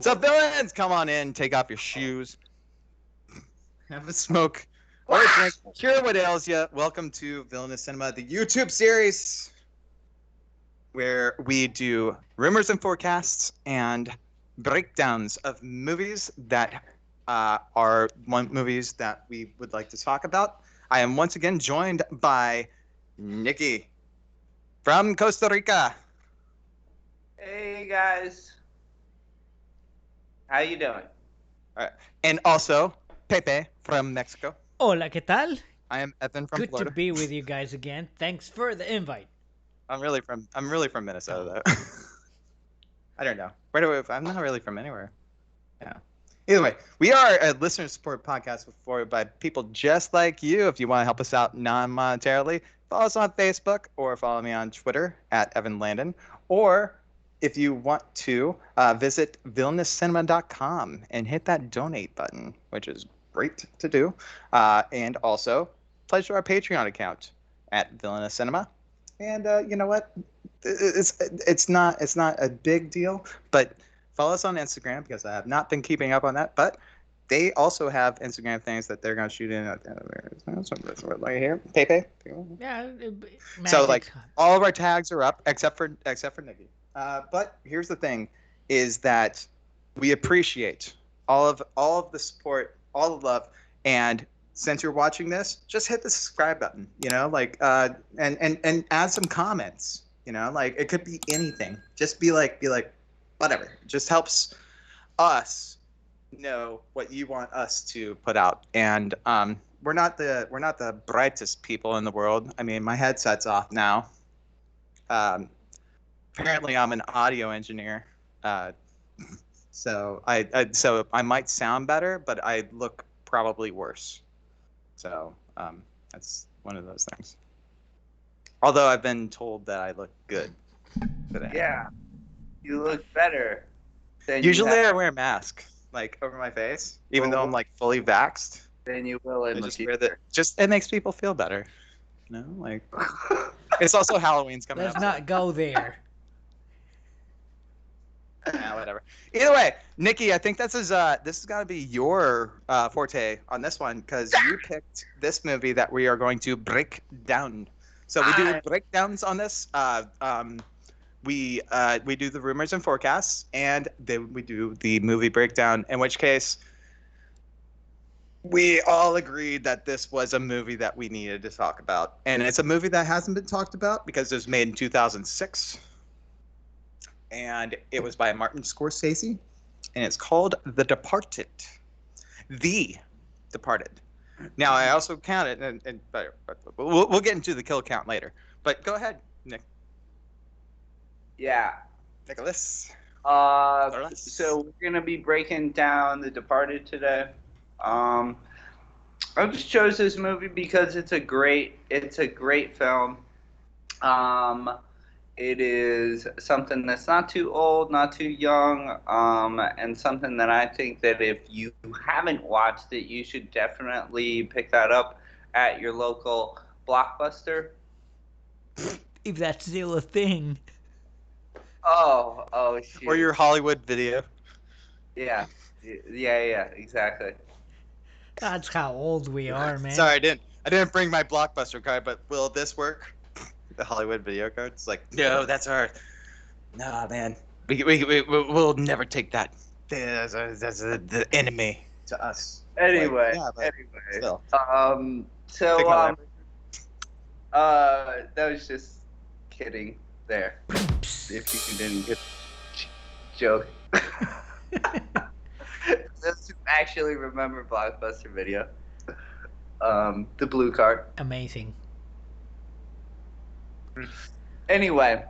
What's up, villains? Come on in, take off your shoes, have a smoke, or a drink, cure what ails you. Welcome to Villainous Cinema, the YouTube series where we do rumors and forecasts and breakdowns of movies that are movies that we would like to talk about. I am once again joined by Nicky from Costa Rica. Hey guys, how you doing? All right. And also Pepe from Mexico. Hola, ¿qué tal? I am Evan from Good Florida. to be with you guys again. Thanks for the invite. I'm really from Minnesota though. I don't know. I'm not really from anywhere. Yeah. Either way, we are a listener support podcast by people just like you. If you want to help us out non-monetarily, follow us on Facebook or follow me on Twitter at Evan Landon. Or if you want to visit villainouscinema.com and hit that donate button, which is great to do. And also pledge to our Patreon account at Villainous Cinema. And you know what? It's not a big deal, but follow us on Instagram because I have not been keeping up on that. But they also have Instagram things that they're gonna shoot in at the end of it. Right here, Pepe. Yeah. So like all of our tags are up except for Nicky. But here's the thing: is that we appreciate all of the support, all the love, and since you're watching this, just hit the subscribe button. You know, like and add some comments. You know, like it could be anything. Just be like whatever. It just helps us know what you want us to put out. And we're not the brightest people in the world. I mean, my headset's off now. Apparently I'm an audio engineer, so I might sound better, but I look probably worse. So that's one of those things. Although I've been told that I look good today. Yeah, you look better. Usually I wear a mask like over my face, even though I'm like fully vaxxed. Then you will in the future. It makes people feel better. You know, like it's also Halloween's coming up. Let's not go there. Yeah, whatever. Either way, Nicky, I think this has got to be your forte on this one because you picked this movie that we are going to break down. So we do breakdowns on this. We do the rumors and forecasts, and then we do the movie breakdown. In which case, we all agreed that this was a movie that we needed to talk about, and it's a movie that hasn't been talked about because it was made in 2006. And it was by Martin Scorsese, and it's called The Departed. The Departed. Now, I also counted, but we'll get into the kill count later. But go ahead, Nick. Yeah. Nicholas. So we're gonna be breaking down The Departed today. I just chose this movie because it's a great film. It is something that's not too old, not too young, and something that I think that if you haven't watched it, you should definitely pick that up at your local Blockbuster. If that's still a thing. Oh, shit. Or your Hollywood Video. Yeah, exactly. That's how old we are, man. Sorry, I didn't bring my Blockbuster card, but will this work? The Hollywood Video card. It's like, no, that's our. Nah, man, we'll never take that. That's the enemy to us. Anyway, Still. that was just kidding there. If you didn't get the joke. Those who actually remember Blockbuster Video. The blue card. Amazing. Anyway,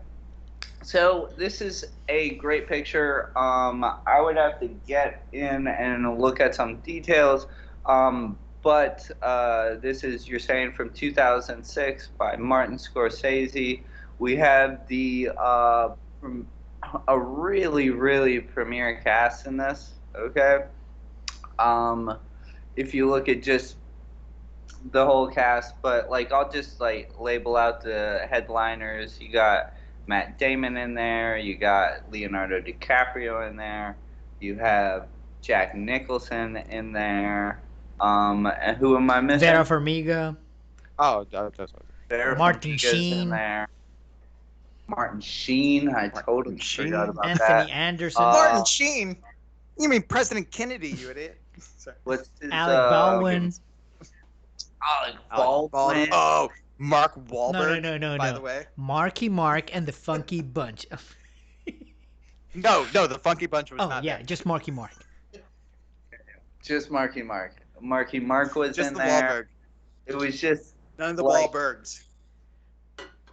so this is a great picture. I would have to get in and look at some details, but this is, you're saying, from 2006 by Martin Scorsese. We have from a really, really premier cast in this. Okay, if you look at just the whole cast, but like I'll just like label out the headliners. You got Matt Damon in there, you got Leonardo DiCaprio in there, You have Jack Nicholson in there. And who am I missing? Vera Farmiga, Oh, that's Vera Martin Farmiga's in Sheen, there. Martin Sheen. I totally Sheen. forgot about Anthony that. Anderson, Martin Sheen. You mean President Kennedy, you idiot? Sorry. What's his Alec Baldwin. Alec Baldwin. Baldwin. Oh, Mark Wahlberg. No. By the way. Marky Mark and the Funky Bunch. No, the Funky Bunch was Oh not yeah, there. just Marky Mark. Just Marky Mark. Marky Mark was Just in the there. Wahlberg. It was just None of the like, Wahlbergs.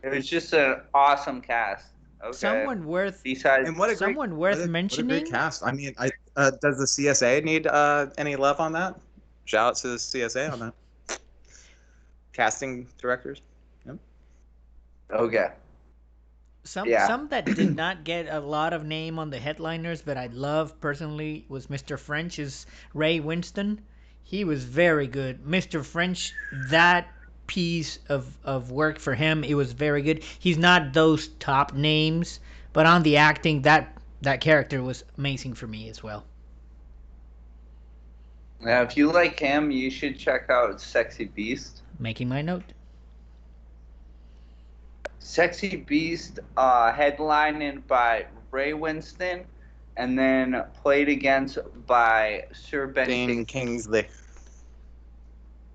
It was just an awesome cast. Okay. Someone worth Besides, And what a someone great, worth what a mentioning. great cast. I mean, does the CSA need any love on that? Shout out to the CSA on that. Casting directors. Yep. okay. Some that did not get a lot of name on the headliners, but I love personally was Mr. French is Ray Winston. He was very good. Mr. French, that piece of work for him, it was very good. He's not those top names, but on the acting, that character was amazing for me as well. Now, if you like him, you should check out Sexy Beast. Making my note. Sexy Beast, headlined by Ray Winston, and then played against by Sir Ben Dane Kingsley. Kingsley.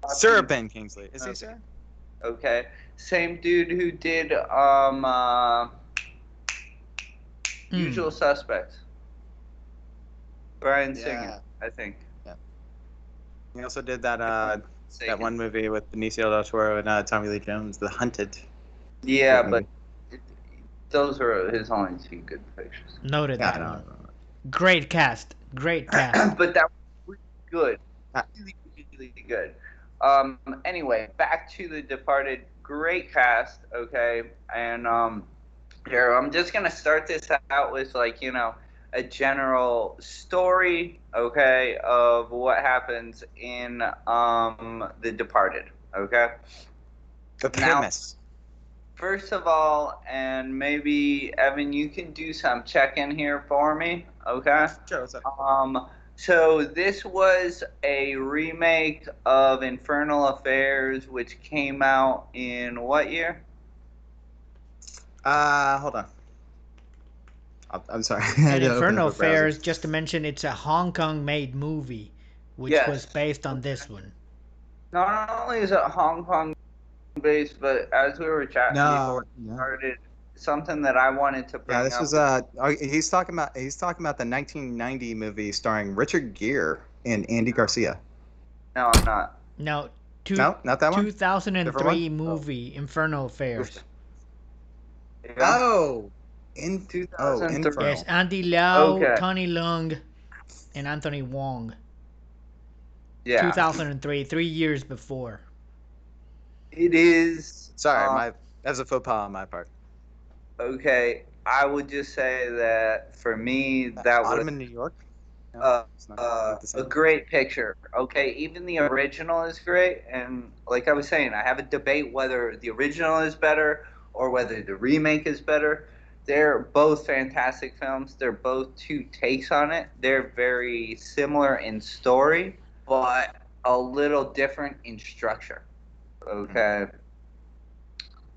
Sir Ben Kingsley. Is he Sir? Okay. Same dude who did Usual Suspects. Brian Singer, I think. Yeah. He also did that one movie with Benicio del Toro and Tommy Lee Jones, The Hunted. Yeah, but those are his only two good pictures. Noted Yeah, that no, one. no. Great cast. Great cast. But that was really good. Really good. Anyway, back to The Departed. Great cast, okay? And here, I'm just going to start this out with, like, you know, a general story, okay, of what happens in The Departed, okay? The premise. Now, first of all, and maybe, Evan, you can do some check-in here for me, okay? Sure, what's up? So this was a remake of Infernal Affairs, which came out in what year? Hold on. I'm sorry. And Infernal Affairs, just to mention, it's a Hong Kong-made movie, which was based on this one. Not only is it Hong Kong based, but as we were chatting before we started, something that I wanted to bring up. Yeah, this was he's talking about the 1990 movie starring Richard Gere and Andy Garcia. No, I'm not. No, not that one. 2003 movie, Infernal Affairs. Yeah. Oh, in 2003. Yes, Andy Lau, Tony Leung, and Anthony Wong. Yeah. 2003, 3 years before. It is. Sorry, that's a faux pas on my part. Okay, I would just say that for me, that was in New York. a great picture. Okay, even the original is great, and like I was saying, I have a debate whether the original is better or whether the remake is better. They're both fantastic films. They're both two takes on it. They're very similar in story, but a little different in structure. Okay.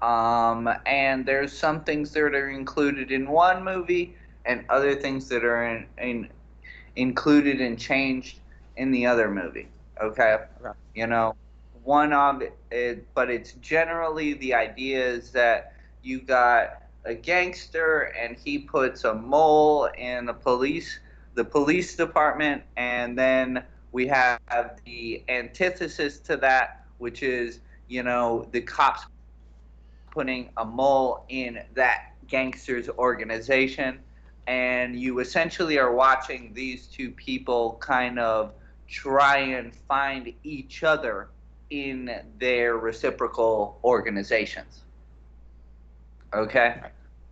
And there's some things that are included in one movie and other things that are included and changed in the other movie. Okay. You know, one of it, but it's generally the idea is that you got a gangster and he puts a mole in the police department, and then we have the antithesis to that, which is, you know, the cops putting a mole in that gangster's organization, and you essentially are watching these two people kind of try and find each other in their reciprocal organizations. Okay?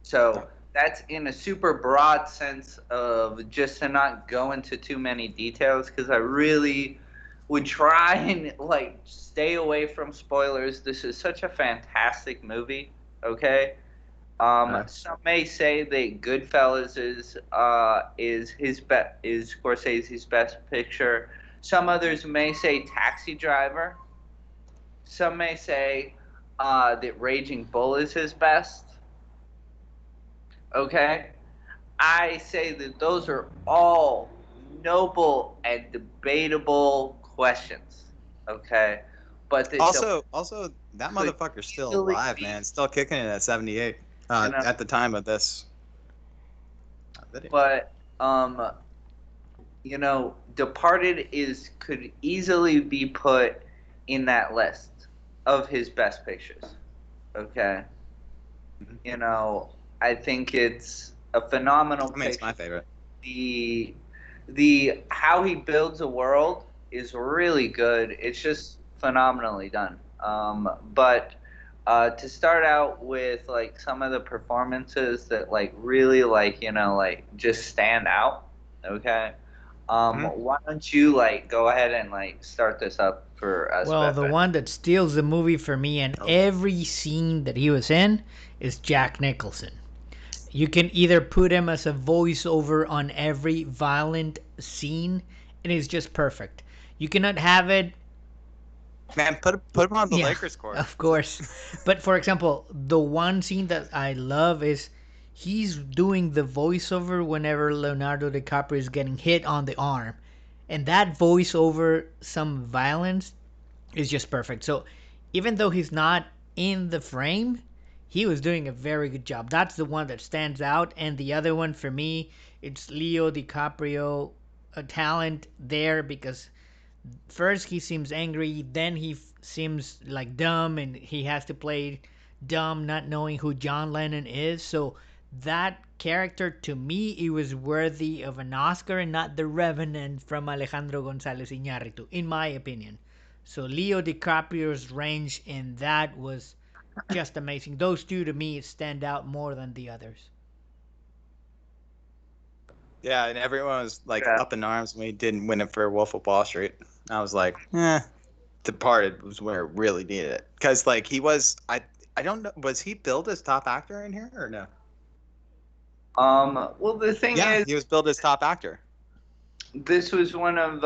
So that's in a super broad sense of just to not go into too many details, because I really would try and like stay away from spoilers. This is such a fantastic movie, okay? Some may say that Goodfellas is Scorsese's best picture. Some others may say Taxi Driver. Some may say that Raging Bull is his best. Okay, I say that those are all noble and debatable questions. Okay, but also that motherfucker's still alive, man. Still kicking it at 78 at the time of this video. But Departed could easily be put in that list of his best pictures. Okay. Mm-hmm. I think it's a phenomenal picture. It's my favorite. The how he builds a world is really good. It's just phenomenally done. But to start out with like some of the performances that like really just stand out. Okay. Why don't you go ahead and start this up for us? Well, Pepe? The one that steals the movie for me and every scene that he was in is Jack Nicholson. You can either put him as a voiceover on every violent scene, and it's just perfect. You cannot have it. Man, put him on the Lakers court. Of course. But for example, the one scene that I love is he's doing the voiceover whenever Leonardo DiCaprio is getting hit on the arm. And that voiceover, some violence, is just perfect. So even though he's not in the frame, he was doing a very good job. That's the one that stands out. And the other one for me, it's Leo DiCaprio, a talent there because first he seems angry, then he seems like dumb, and he has to play dumb, not knowing who John Lennon is. So that character, to me, it was worthy of an Oscar and not The Revenant from Alejandro González Iñárritu, in my opinion. So Leo DiCaprio's range in that was just amazing. Those two, to me, stand out more than the others. Yeah, and everyone was up in arms when he didn't win it for Wolf of Wall Street. I was like, Departed was where it really needed it. Because he was, I don't know, was he billed as top actor in here or no? Well, the thing is, he was billed as top actor. This was one of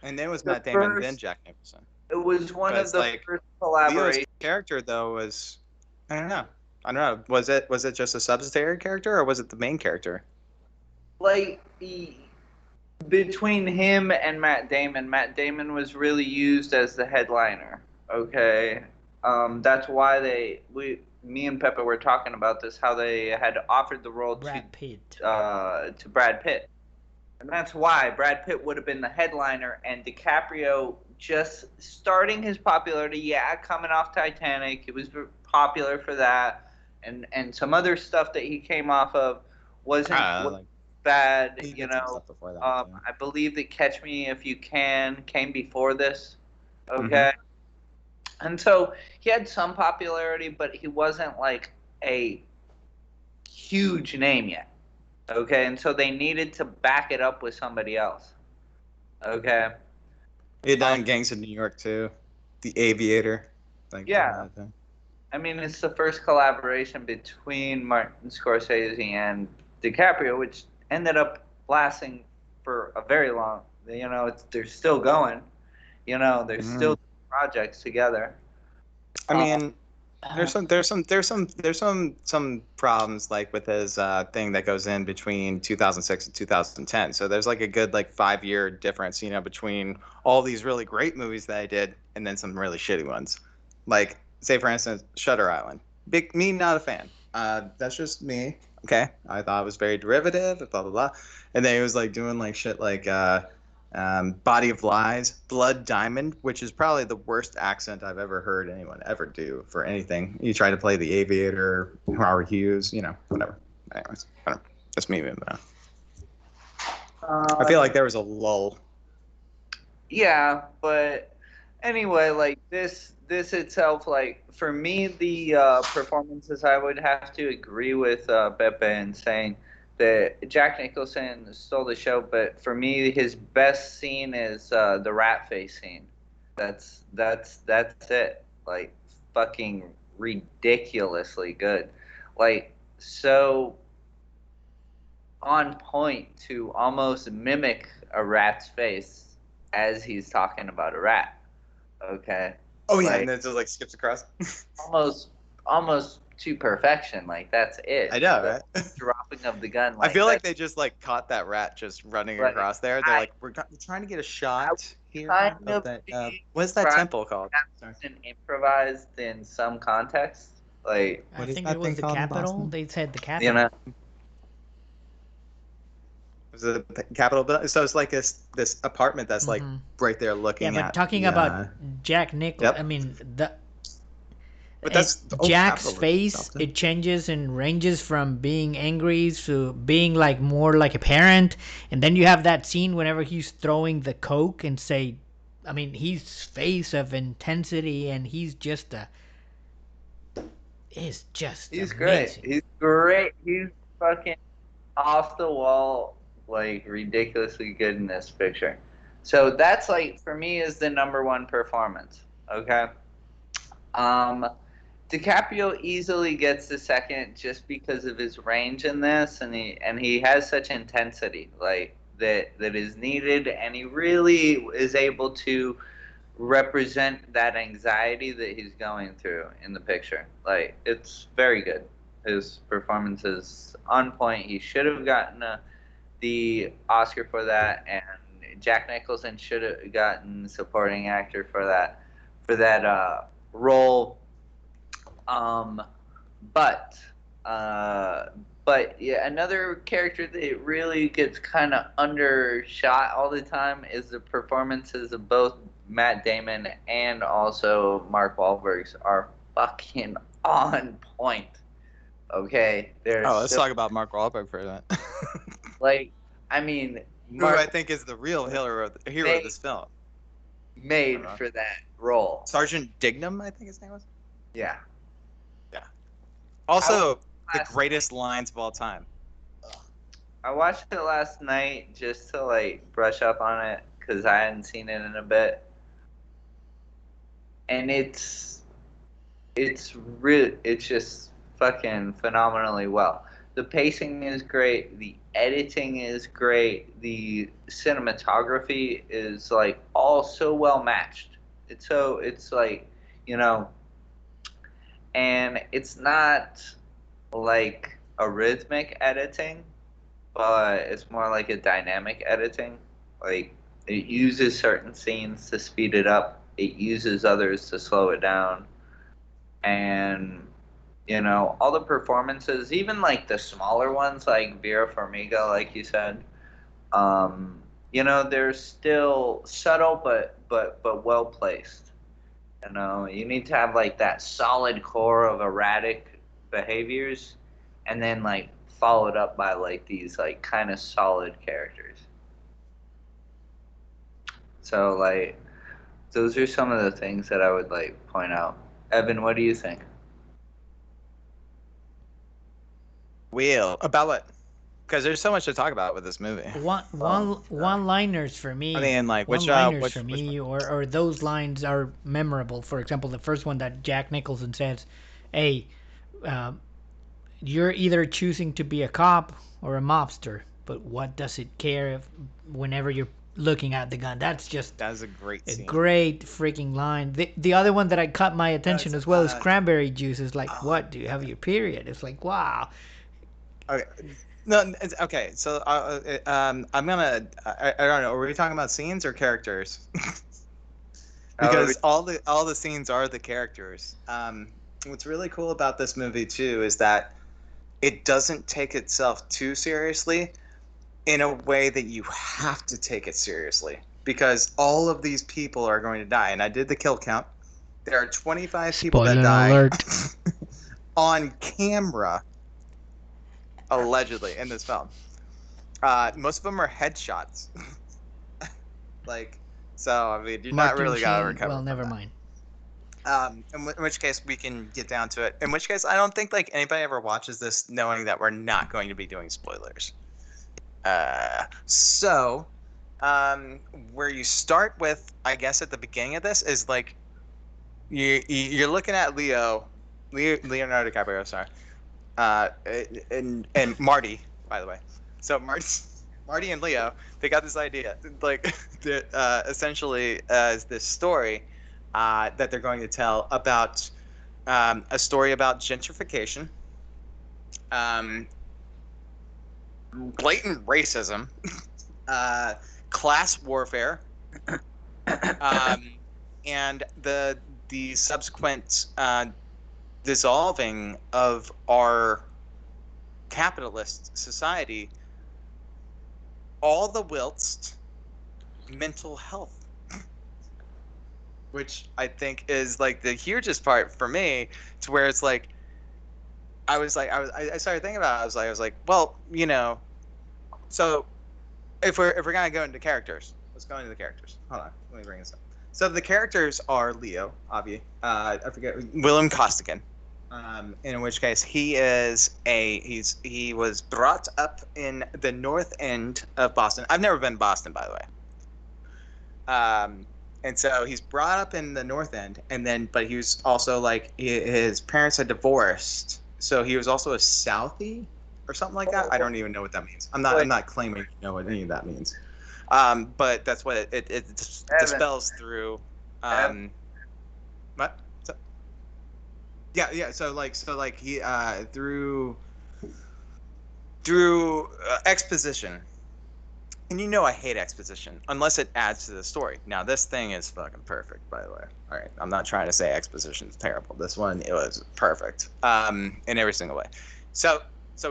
and then it was Matt Damon, then Jack Nicholson. It was one of the first collaborations. Leo's character though was, I don't know. Was it just a subsidiary character or was it the main character? Between him and Matt Damon was really used as the headliner. Okay, that's why me and Pepe were talking about this, how they had offered the role to Brad Pitt, and that's why Brad Pitt would have been the headliner, and DiCaprio just starting his popularity. Coming off Titanic, it was popular for that, and some other stuff that he came off of wasn't bad. I believe that Catch Me If You Can came before this. Okay. And so he had some popularity, but he wasn't a huge name yet. Okay. And so they needed to back it up with somebody else. Okay. He had done Gangs of New York too. The Aviator. I mean, it's the first collaboration between Martin Scorsese and DiCaprio, which ended up lasting for a very long. They're still going. They're still projects together. I mean, there's some problems with his thing that goes in between 2006 and 2010. So there's a good 5-year difference, between all these really great movies that I did and then some really shitty ones. Say for instance, Shutter Island. Me, not a fan. That's just me. Okay, I thought it was very derivative, blah blah blah, and then he was doing shit Body of Lies, Blood Diamond, which is probably the worst accent I've ever heard anyone ever do for anything. You try to play the Aviator, Howard Hughes, whatever. Anyways, I don't know. That's me moving on. I feel like there was a lull. Yeah, but anyway, this itself, for me, the performances, I would have to agree with Pepe in saying that Jack Nicholson stole the show, but for me, his best scene is the rat face scene. That's it. Fucking ridiculously good. Like, so on point to almost mimic a rat's face as he's talking about a rat. Okay. Oh yeah, like, and then it just like skips across. almost to perfection. Like, that's it. I know, The right? dropping of the gun. I Like, feel like they just like caught that rat just running like, across there. They're like, we're trying to get a I shot here kind of of that. be What's that surprised temple called? Sorry. and improvised in some context. Like, I What is think that it was thing the called in Capitol. Boston? They said the you Capitol. know, Was it the Capitol building? So it's like this apartment that's like right there Yeah, looking but at talking the, about Jack Nicholson, Yep. I mean But that's Jack's Capitol face, itself, too. it changes and ranges from being angry to being like more like a parent, and then you have that scene whenever he's throwing the coke and say, I mean, he's face of intensity, and he's just is just he's amazing. great. He's great. He's fucking off the wall, like ridiculously good in this picture. So that's like, for me, is the number one performance. Okay. DiCaprio easily gets the second just because of his range in this, and he has such intensity like that is needed, and he really is able to represent that anxiety that he's going through in the picture. Like, it's very good. His performance is on point. He should have gotten the Oscar for that, and Jack Nicholson should have gotten supporting actor for that role. Um, but but yeah, another character that really gets kind of undershot all the time is the performances of both Matt Damon and also Mark Wahlberg's are fucking on point. Okay, they're Let's talk about Mark Wahlberg for a minute. like, I mean, Who I Mark think is the real hero of this film. made for that role. Sergeant Dignam, I think his name was. Yeah. Yeah. Also, the greatest lines of all time. I watched it last night just to like brush up on it because I hadn't seen it in a bit, and it's just fucking phenomenally well. The pacing is great, the editing is great, the cinematography is like all so well matched. It's like, you know, and it's not like a rhythmic editing, but it's more like a dynamic editing. Like, it uses certain scenes to speed it up, it uses others to slow it down, and all the performances, even like the smaller ones, like Vera Farmiga, like you said, they're still subtle, but well placed. You need to have like that solid core of erratic behaviors, and then like followed up by like these like kind of solid characters. So like, those are some of the things that I would like point out. Evan, what do you think? About what? Because there's so much to talk about with this movie. One-liners for me. I mean, like, one-liners for me, or those lines are memorable. For example, the first one that Jack Nicholson says, "Hey, you're either choosing to be a cop or a mobster, but what does it care if whenever you're looking at the gun?" That's a great scene. Great freaking line. The other one that I caught my attention as well is cranberry juice. Is like, what, do you have your period? It's like, wow. Okay. No, it's okay. So I'm gonna. I don't know. Are we talking about scenes or characters? Because all the scenes are the characters. What's really cool about this movie too is that it doesn't take itself too seriously, in a way that you have to take it seriously, because all of these people are going to die. And I did the kill count. There are 25 people that die alert. on camera, allegedly, in this film. Most of them are headshots. So I mean, you're not really gotta recover. Well, never mind. In which case we can get down to it. In which case, I don't think like anybody ever watches this knowing that we're not going to be doing spoilers. So where you start with, I guess, at the beginning of this is like you're looking at Leo Leonardo DiCaprio, sorry. And Marty, by the way. So Marty and Leo, they got this idea, like, essentially as this story that they're going to tell about a story about gentrification, um, blatant racism, class warfare, and the subsequent dissolving of our capitalist society, all the whilst mental health, which I think is like the hugest part for me, to where it's like I started thinking about it. I was like, well, so if we're gonna go into characters, let's go into the characters. Hold on, let me bring this up. So the characters are Leo, obviously. I forget, Willem Costigan. In which case he was brought up in the North End of Boston. I've never been to Boston, by the way. And so he's brought up in the North End, but he was also like his parents had divorced, so he was also a Southie or something like that. I don't even know what that means. I'm not claiming to know what any of that means. But that's what it dispels through. What? Yeah. So he through exposition, and I hate exposition unless it adds to the story. Now this thing is fucking perfect, by the way. All right, I'm not trying to say exposition is terrible. This one, it was perfect, in every single way. So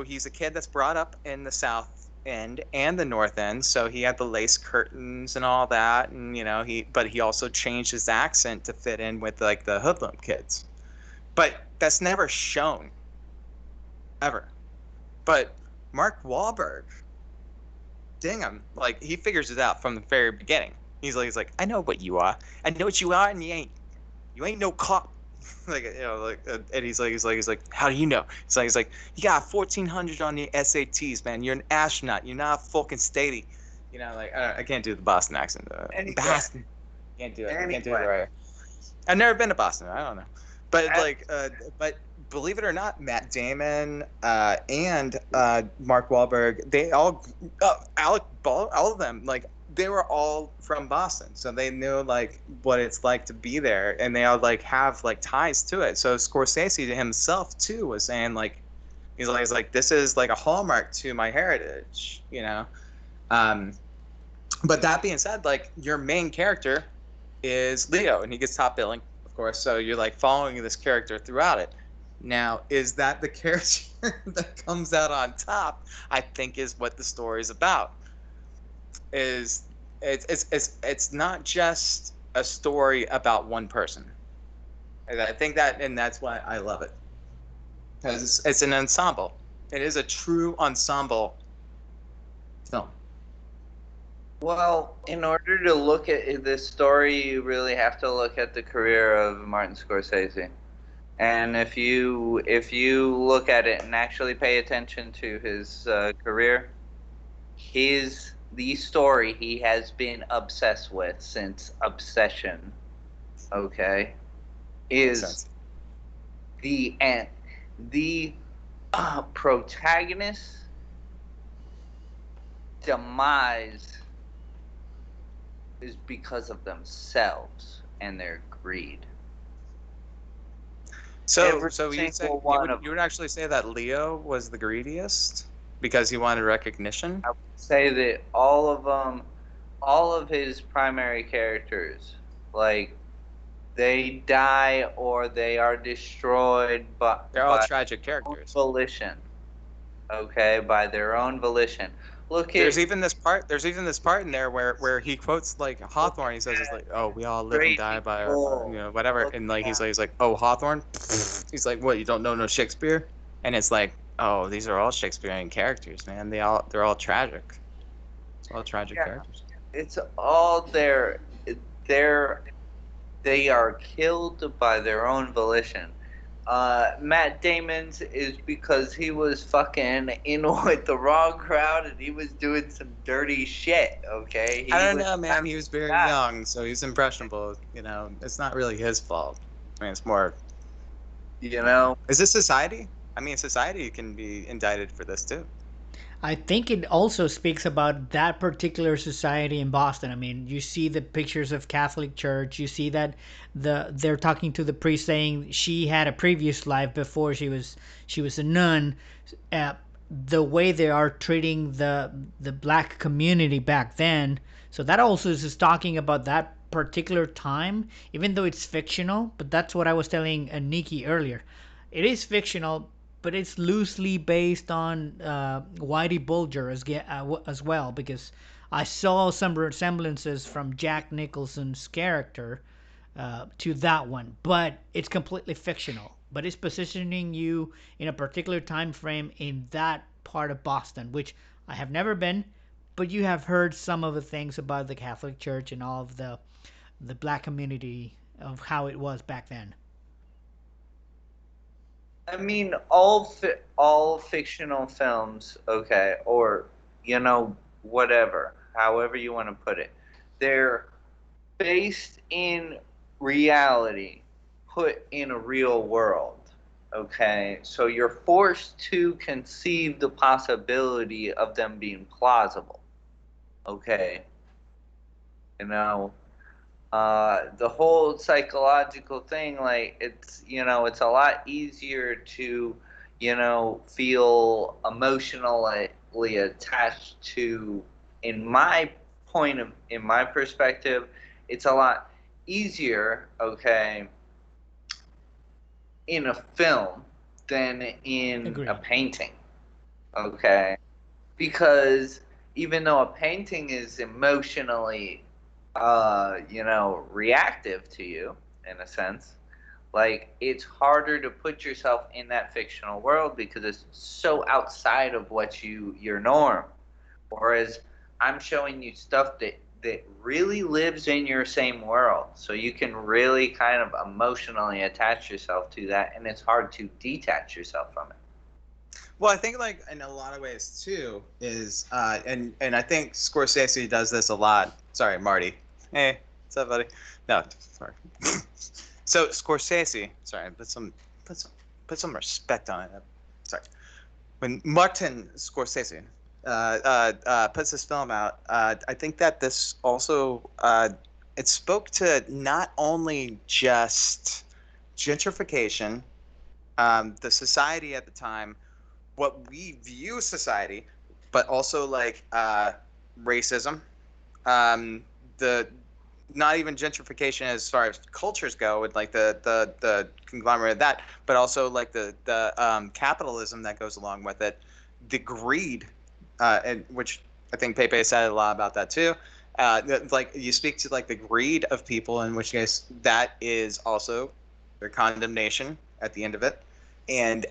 he's a kid that's brought up in the South End and the North End, so he had the lace curtains and all that, and he also changed his accent to fit in with like the hoodlum kids. But that's never shown, ever. But Mark Wahlberg, dang him, like he figures it out from the very beginning. He's like, I know what you are. I know what you are, and you ain't no cop. And he's like, how do you know? He's like, you got 1,400 on your SATs, man. You're an astronaut. You're not fucking statey. I can't do the Boston accent. Boston. Can't do it. I can't do it right. I've never been to Boston. I don't know. But but believe it or not, Matt Damon and Mark Wahlberg, they all, Alec Baldwin, all of them, like they were all from Boston, so they knew like what it's like to be there, and they all like have like ties to it. So Scorsese himself too was saying like, he's like this is like a hallmark to my heritage, But that being said, like your main character is Leo, and he gets top billing, of course. So you're like following this character throughout it. Now, is that the character that comes out on top? I think is what the story is about. It's not just a story about one person. And I think that, and that's why I love it, because it's an ensemble. It is a true ensemble film. Well, in order to look at this story, you really have to look at the career of Martin Scorsese. And if you look at it and actually pay attention to his career, the story he has been obsessed with since Obsession, okay, is the protagonist demise is because of themselves and their greed. So you would actually say that Leo was the greediest because he wanted recognition? I would say that all of his primary characters, like, they die or they are destroyed by tragic characters. Volition. Okay, by their own volition. There's even this part in there where he quotes like Hawthorne. He says, "It's like, oh, we all live and die by our, whatever." And like he's like, "Oh, Hawthorne." He's like, "What? You don't know no Shakespeare?" And it's like, "Oh, these are all Shakespearean characters, man. They're all tragic. It's all tragic characters. It's all they are killed by their own volition." Matt Damon's is because he was fucking in with the wrong crowd and he was doing some dirty shit, okay? I don't know, man. He was very young, so he's impressionable. It's not really his fault. I mean, it's more You know? Is this society? I mean, society can be indicted for this too. I think it also speaks about that particular society in Boston. I mean, you see the pictures of Catholic Church. You see that they're talking to the priest saying she had a previous life before she was a nun. Uh, the way they are treating the black community back then. So that also is just talking about that particular time, even though it's fictional. But that's what I was telling Nikki earlier. It is fictional, but it's loosely based on Whitey Bulger as well, because I saw some resemblances from Jack Nicholson's character to that one, but it's completely fictional. But it's positioning you in a particular time frame in that part of Boston, which I have never been, but you have heard some of the things about the Catholic Church and all of the black community of how it was back then. I mean, all fictional films, okay, or whatever, however you want to put it, they're based in reality, put in a real world. Okay, so you're forced to conceive the possibility of them being plausible. Okay, you know, the whole psychological thing, like it's a lot easier to feel emotionally attached to, in my perspective, it's a lot easier, okay, in a film than in a Agreed. painting, okay, because even though a painting is emotionally reactive to you in a sense, like it's harder to put yourself in that fictional world because it's so outside of your norm. Whereas I'm showing you stuff that really lives in your same world, so you can really kind of emotionally attach yourself to that, and it's hard to detach yourself from it. Well, I think like in a lot of ways too is and I think Scorsese does this a lot. Sorry, Marty. Hey, what's up, buddy? No, sorry. So Scorsese, sorry, put some respect on it. Sorry. When Martin Scorsese puts this film out, I think that this also it spoke to not only just gentrification, the society at the time, what we view society, but also like racism, the not even gentrification as far as cultures go, with like the conglomerate of that, but also like the capitalism that goes along with it, the greed, and which I think Pepe said a lot about that too. Like you speak to like the greed of people, in which case that is also their condemnation at the end of it, and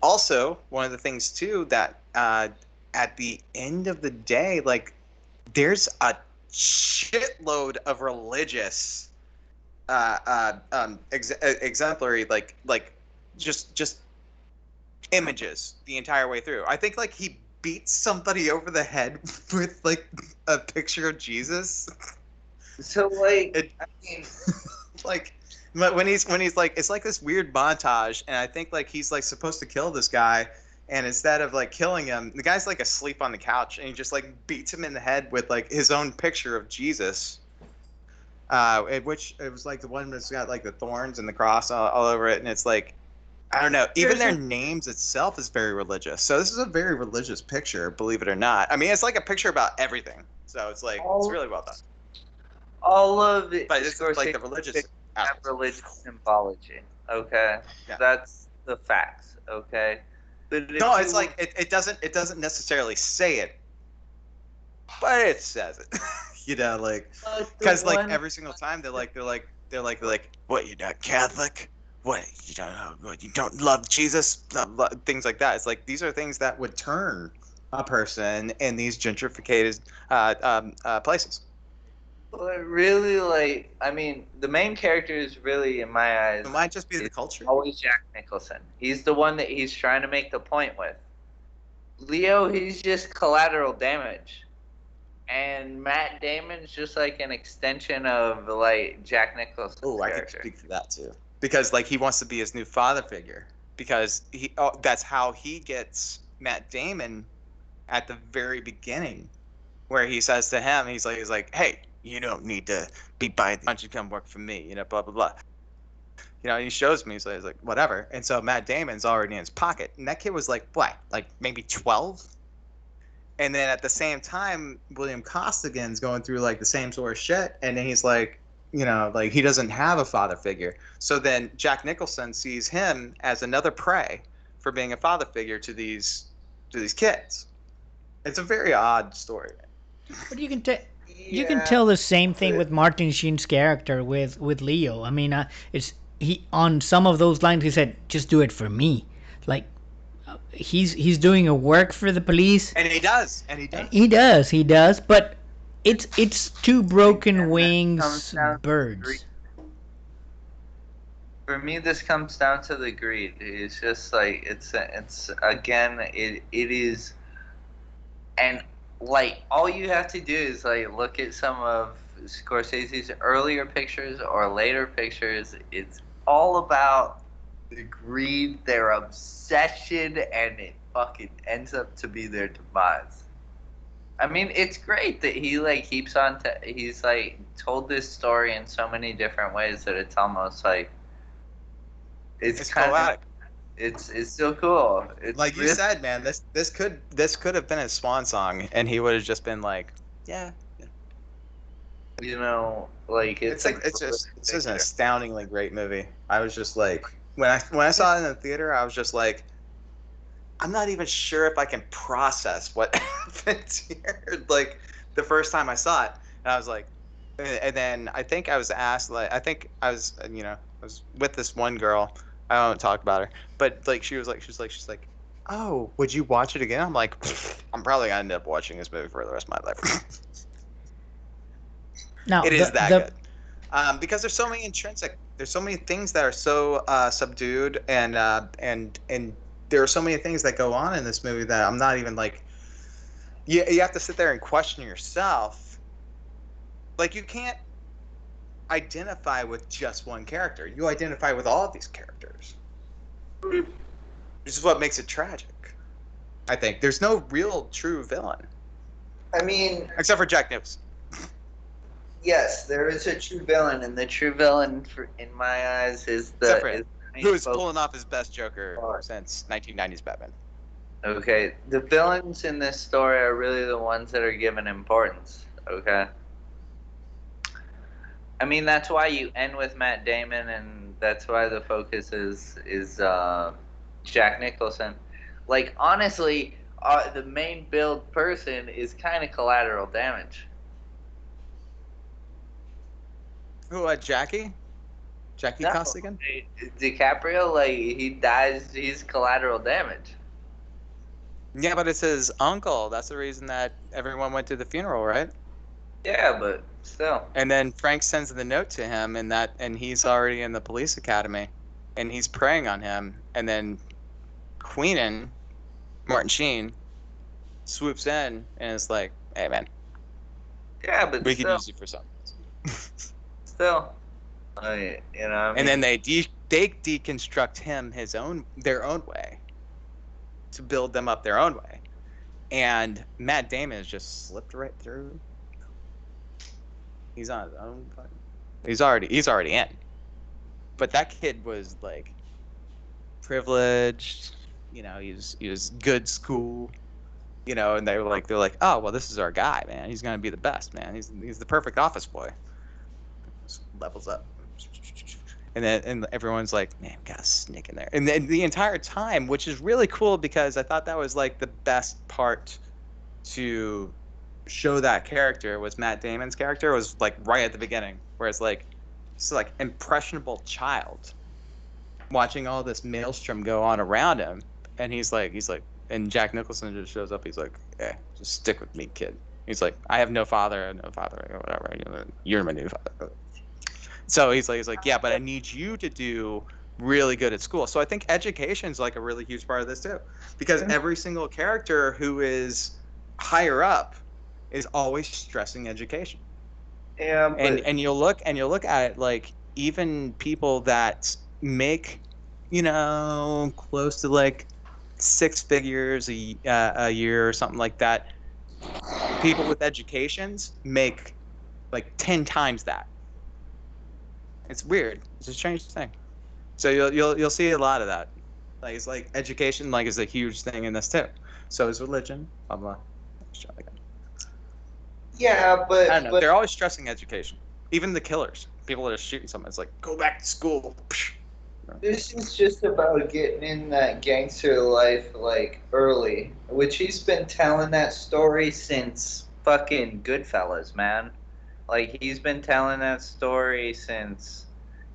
also one of the things too that at the end of the day, like there's a shitload of religious exemplary like just images the entire way through. I think like he beats somebody over the head with like a picture of Jesus. So like, It, I mean, like when he's like, it's like this weird montage, and I think like he's like supposed to kill this guy, and instead of like killing him, the guy's like asleep on the couch, and he just like beats him in the head with like his own picture of Jesus, which it was like the one that's got like the thorns and the cross all over it, and it's like, I don't know, even their names itself is very religious. So this is a very religious picture, believe it or not. I mean, it's like a picture about everything, so it's like it's really well done. All of it, But it's like the religious religious symbology. Okay, yeah. That's the facts. Okay, but no, it's like it doesn't necessarily say it, but it says it. You know, like because like every single time they're like what, you're not Catholic? What, you don't love Jesus? Things like that. It's like these are things that would turn a person in these gentrified places. But really, like, I mean, the main character is really, in my eyes, it might just be the culture. Always Jack Nicholson. He's the one that he's trying to make the point with. Leo, he's just collateral damage, and Matt Damon's just like an extension of like Jack Nicholson's character. I could speak for that too. because like he wants to be his new father figure, because that's how he gets Matt Damon at the very beginning, where he says to him, he's like, hey, you don't need to be by. Why don't you come work for me? You know, blah blah blah. You know, he shows me, so he's like, whatever. And so Matt Damon's already in his pocket, and that kid was like, what, like maybe 12? And then at the same time, William Costigan's going through like the same sort of shit, and then he's like, you know, like he doesn't have a father figure. So then Jack Nicholson sees him as another prey for being a father figure to these kids. It's a very odd story. But you can you can tell the same thing with Martin Sheen's character with Leo. I mean, he on some of those lines he said, "Just do it for me." Like he's doing a work for the police, and he does. He does. But it's two broken wings birds. For me, this comes down to the greed. It's just like it's again it is, and like all you have to do is like look at some of Scorsese's earlier pictures or later pictures. It's all about the greed, their obsession, and it fucking ends up to be their demise. I mean, it's great that he like keeps on. He's like told this story in so many different ways that it's almost like it's kind poetic. It's still cool. It's like you said, man. This could have been his swan song, and he would have just been like, yeah. You know, like it's just an astoundingly great movie. I was just like, when I saw it in the theater, I was just like, I'm not even sure if I can process what happened here. Like the first time I saw it, and I was like, and then I think I was asked, like, I think I was, you know, I was with this one girl. I won't talk about her, but like she's like, oh, would you watch it again? I'm like, I'm probably gonna end up watching this movie for the rest of my life. No, it is that good, because there's so many there's so many things that are so subdued, and there are so many things that go on in this movie that I'm not even like. You have to sit there and question yourself. Like you can't identify with just one character. You identify with all of these characters. This is what makes it tragic. I think there's no real true villain. I mean, except for Jack Nicholson. Yes, there is a true villain, and the true villain, in my eyes, is who is pulling off his best Joker since 1990s Batman. Okay, the villains in this story are really the ones that are given importance. Okay. I mean, that's why you end with Matt Damon, and that's why the focus is Jack Nicholson. Like, honestly, the main build person is kind of collateral damage. Who, Jackie? Jackie Costigan? Dicaprio, like, he dies, he's collateral damage. Yeah, but it's his uncle. That's the reason that everyone went to the funeral, right? Yeah, but still. And then Frank sends the note to him, and he's already in the police academy, and he's preying on him. And then Queenan, Martin Sheen, swoops in and is like, "Hey, man. Yeah, but we could use you for something." Still, you know. What I mean? And then they deconstruct him their own way, to build them up their own way, and Matt Damon has just slipped right through. He's on his own. He's already in. But that kid was like privileged, you know. He was good school, you know. And they're like, oh well, this is our guy, man. He's gonna be the best, man. He's the perfect office boy. Just levels up, and everyone's like, man, we got a snake in there. And then the entire time, which is really cool, because I thought that was like the best part to show that character, was Matt Damon's character was like right at the beginning, where it's like this like impressionable child watching all this maelstrom go on around him, and he's like, and Jack Nicholson just shows up. He's like, "Yeah, just stick with me, kid." He's like, "I have no father, or whatever. You're my new father." So he's like, "Yeah, but I need you to do really good at school." So I think education's like a really huge part of this too, because every single character who is higher up is always stressing education. Yeah, but... and you'll look at it, like even people that make, close to like 6 figures a year or something like that, people with educations make like 10 times that. It's weird. It's a strange thing. So you'll see a lot of that. Like it's like education like is a huge thing in this too. So is religion. Blah blah. Yeah, I don't know. They're always stressing education. Even the killers, people that are shooting someone, it's like go back to school. This is just about getting in that gangster life like early, which he's been telling that story since fucking Goodfellas, man. Like he's been telling that story since,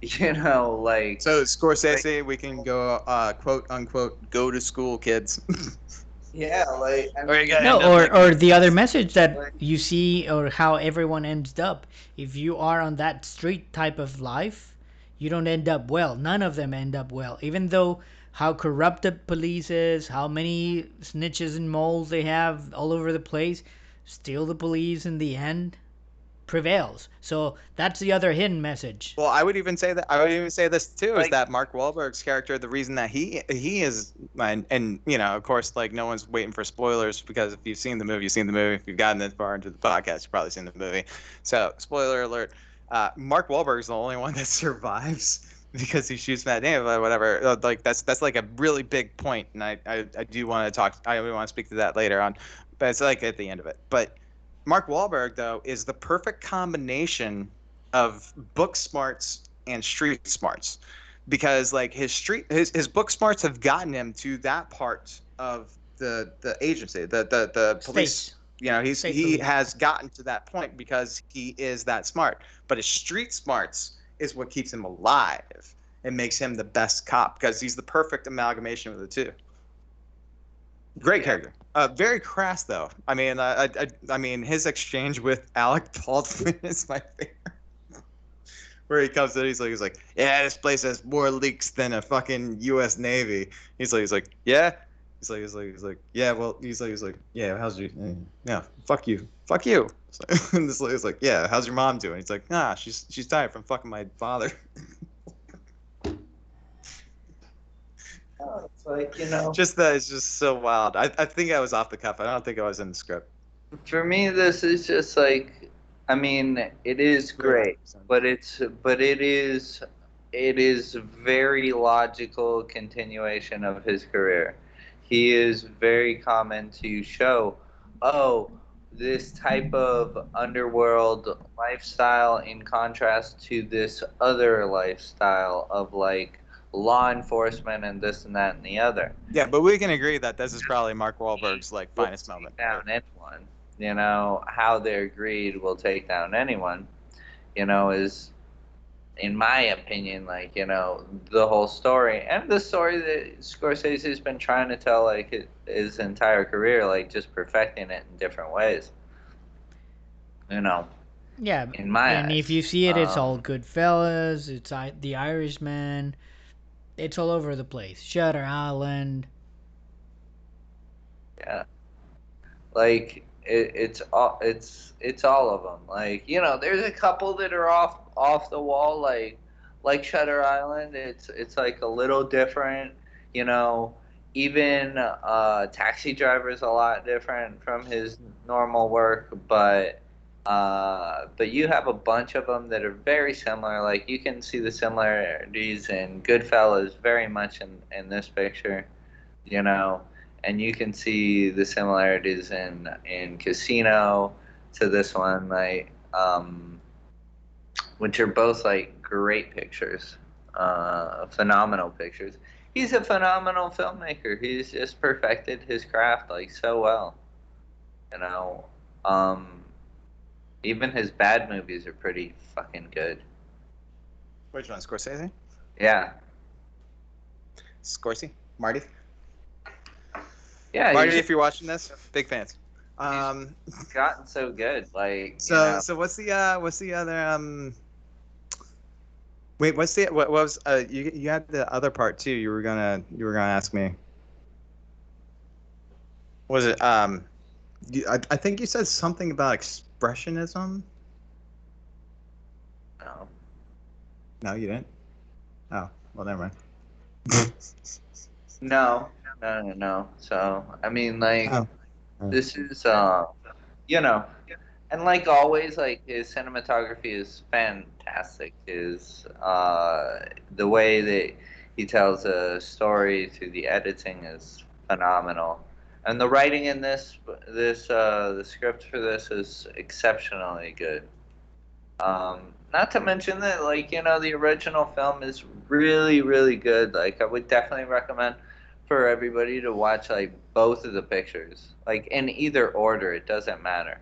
like. So Scorsese, we can go quote unquote go to school, kids. Yeah, like or the other message that you see, or how everyone ends up. If you are on that street type of life, you don't end up well. None of them end up well, even though how corrupt the police is, how many snitches and moles they have all over the place. Still, the police in the end prevails. So that's the other hidden message. Well, I would even say this too, is that Mark Wahlberg's character, the reason that he is, and of course, like no one's waiting for spoilers, because if you've seen the movie, you've seen the movie. If you've gotten this far into the podcast, you've probably seen the movie. So spoiler alert: Mark Wahlberg is the only one that survives because he shoots Matt Damon, but whatever. Like that's like a really big point, and I do want to talk. I want to speak to that later on, but it's like at the end of it, but. Mark Wahlberg, though, is the perfect combination of book smarts and street smarts, because like his book smarts have gotten him to that part of the agency, the police. He has gotten to that point because he is that smart. But his street smarts is what keeps him alive and makes him the best cop, because he's the perfect amalgamation of the two. Great character. Very crass though. I mean, his exchange with Alec Baldwin is my favorite. Where he comes in, he's like, yeah, this place has more leaks than a fucking U.S. Navy. He's like, yeah. He's like, yeah. Well, he's like, yeah. How's your? Yeah, fuck you. And this lady's like, yeah. How's your mom doing? He's like, nah, she's tired from fucking my father. It's like, it's just so wild. I think I was off the cuff. I don't think I was in the script. For me, this is just like, I mean, it is great, but it is very logical continuation of his career. He is very common to show, this type of underworld lifestyle in contrast to this other lifestyle of like law enforcement and this and that and the other. Yeah, but we can agree that this is probably Mark Wahlberg's like finest moment. Down anyone, how their greed will take down anyone, is, in my opinion, like, the whole story, and the story that Scorsese's been trying to tell like his entire career, like just perfecting it in different ways. Yeah, in my eyes. If you see it, it's all Goodfellas. It's The Irishman. It's all over the place. Shutter Island. Yeah, like it's all of them. Like, there's a couple that are off the wall, like Shutter Island. It's like a little different. Even Taxi Driver is a lot different from his normal work, but you have a bunch of them that are very similar. Like, you can see the similarities in Goodfellas very much in this picture, and you can see the similarities in Casino to this one, like, which are both like great pictures, phenomenal pictures. He's a phenomenal filmmaker. He's just perfected his craft like so well, even his bad movies are pretty fucking good. Which one, Scorsese? Yeah. Scorsese? Marty? Yeah. Marty, if you're watching this, big fans. He's gotten so good. Like, so what's the other wait, what was you had the other part too, you were gonna ask me. Was it I think you said something about expressionism? No. No, you didn't? Oh. well, never mind. No. So I mean, like, Oh. this is you know, and like always, like his cinematography is fantastic. His the way that he tells a story through the editing is phenomenal, and the writing in the script for this is exceptionally good. Not to mention that, like, the original film is really, really good. Like, I would definitely recommend for everybody to watch, like, both of the pictures. Like, in either order, it doesn't matter.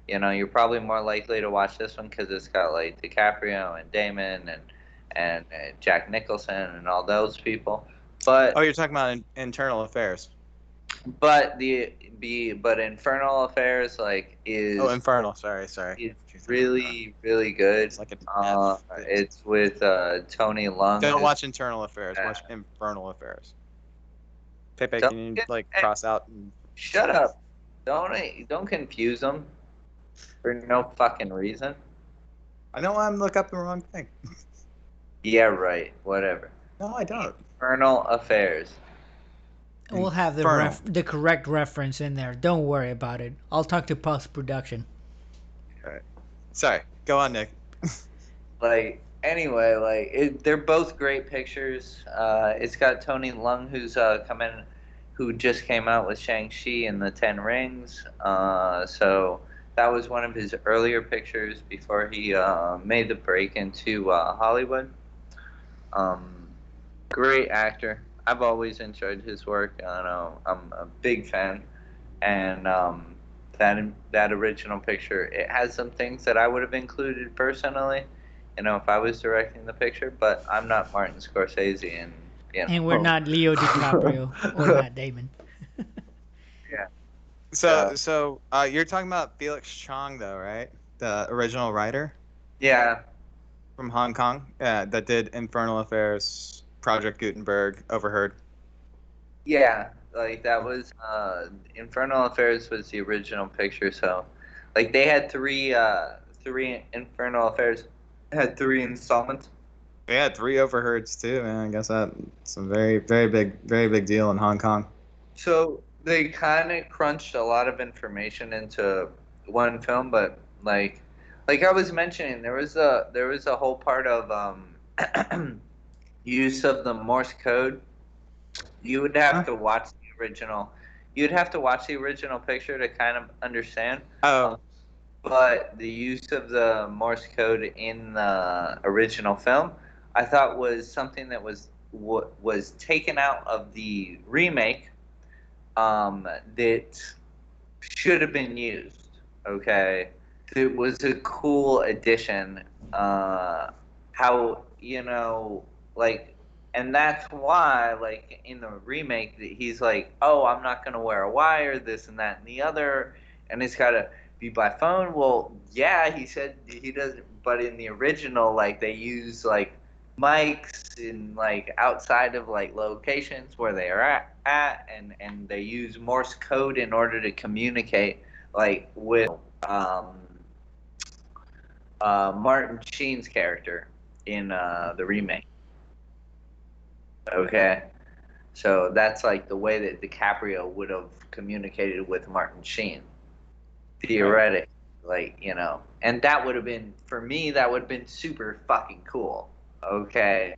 You're probably more likely to watch this one because it's got, like, Dicaprio and Damon and Jack Nicholson and all those people. Oh, But you're talking about Internal Affairs. but but Infernal Affairs, like, Oh, is Infernal. Sorry. It's really, really good. It's like an F. It's with Tony Lung. Don't watch Internal Affairs. Watch Infernal Affairs. Pepe, Don't can you get- like hey, cross out? And... Shut up! Don't confuse them for no fucking reason. I know I'm looking up the wrong thing. Yeah, right. Whatever. No, I don't. Infernal Affairs. We'll have the correct reference in there. Don't worry about it. I'll talk to post production. All right. Sorry. Go on, Nick. Like, anyway, like, they're both great pictures. It's got Tony Lung, who's who just came out with Shang-Chi and the Ten Rings. So that was one of his earlier pictures before he made the break into Hollywood. Great actor. I've always enjoyed his work. I know I'm a big fan, and that original picture, it has some things that I would have included personally, if I was directing the picture. But I'm not Martin Scorsese, and And we're not Leo DiCaprio or Matt Damon. Yeah. So you're talking about Felix Chong, though, right? The original writer Yeah. from Hong Kong, that did Infernal Affairs, Project Gutenberg, Overheard. Yeah, like that was Infernal Affairs was the original picture. So, like, they had three Infernal Affairs had three installments. They had 3 Overheards too, man. I guess that's a very, very big deal in Hong Kong. So they kind of crunched a lot of information into one film, but like I was mentioning, there was a whole part of use of the Morse code. You would have to watch the original. You'd have to watch the original picture to kind of understand. Oh. But the use of the Morse code in the original film, I thought was something that was taken out of the remake, that should have been used. Okay, it was a cool addition. How like, and that's why, like, in the remake, that he's like, oh, I'm not gonna wear a wire, this and that and the other, and it's gotta be by phone. Well, yeah, he said he doesn't, but in the original, like, they use, like, mics in, like, outside of, like, locations where they are at, and they use Morse code in order to communicate, like, with Martin Sheen's character in the remake. Okay, so that's like the way that DiCaprio would have communicated with Martin Sheen, theoretically, like, and that would have been, for me, that would have been super fucking cool. Okay,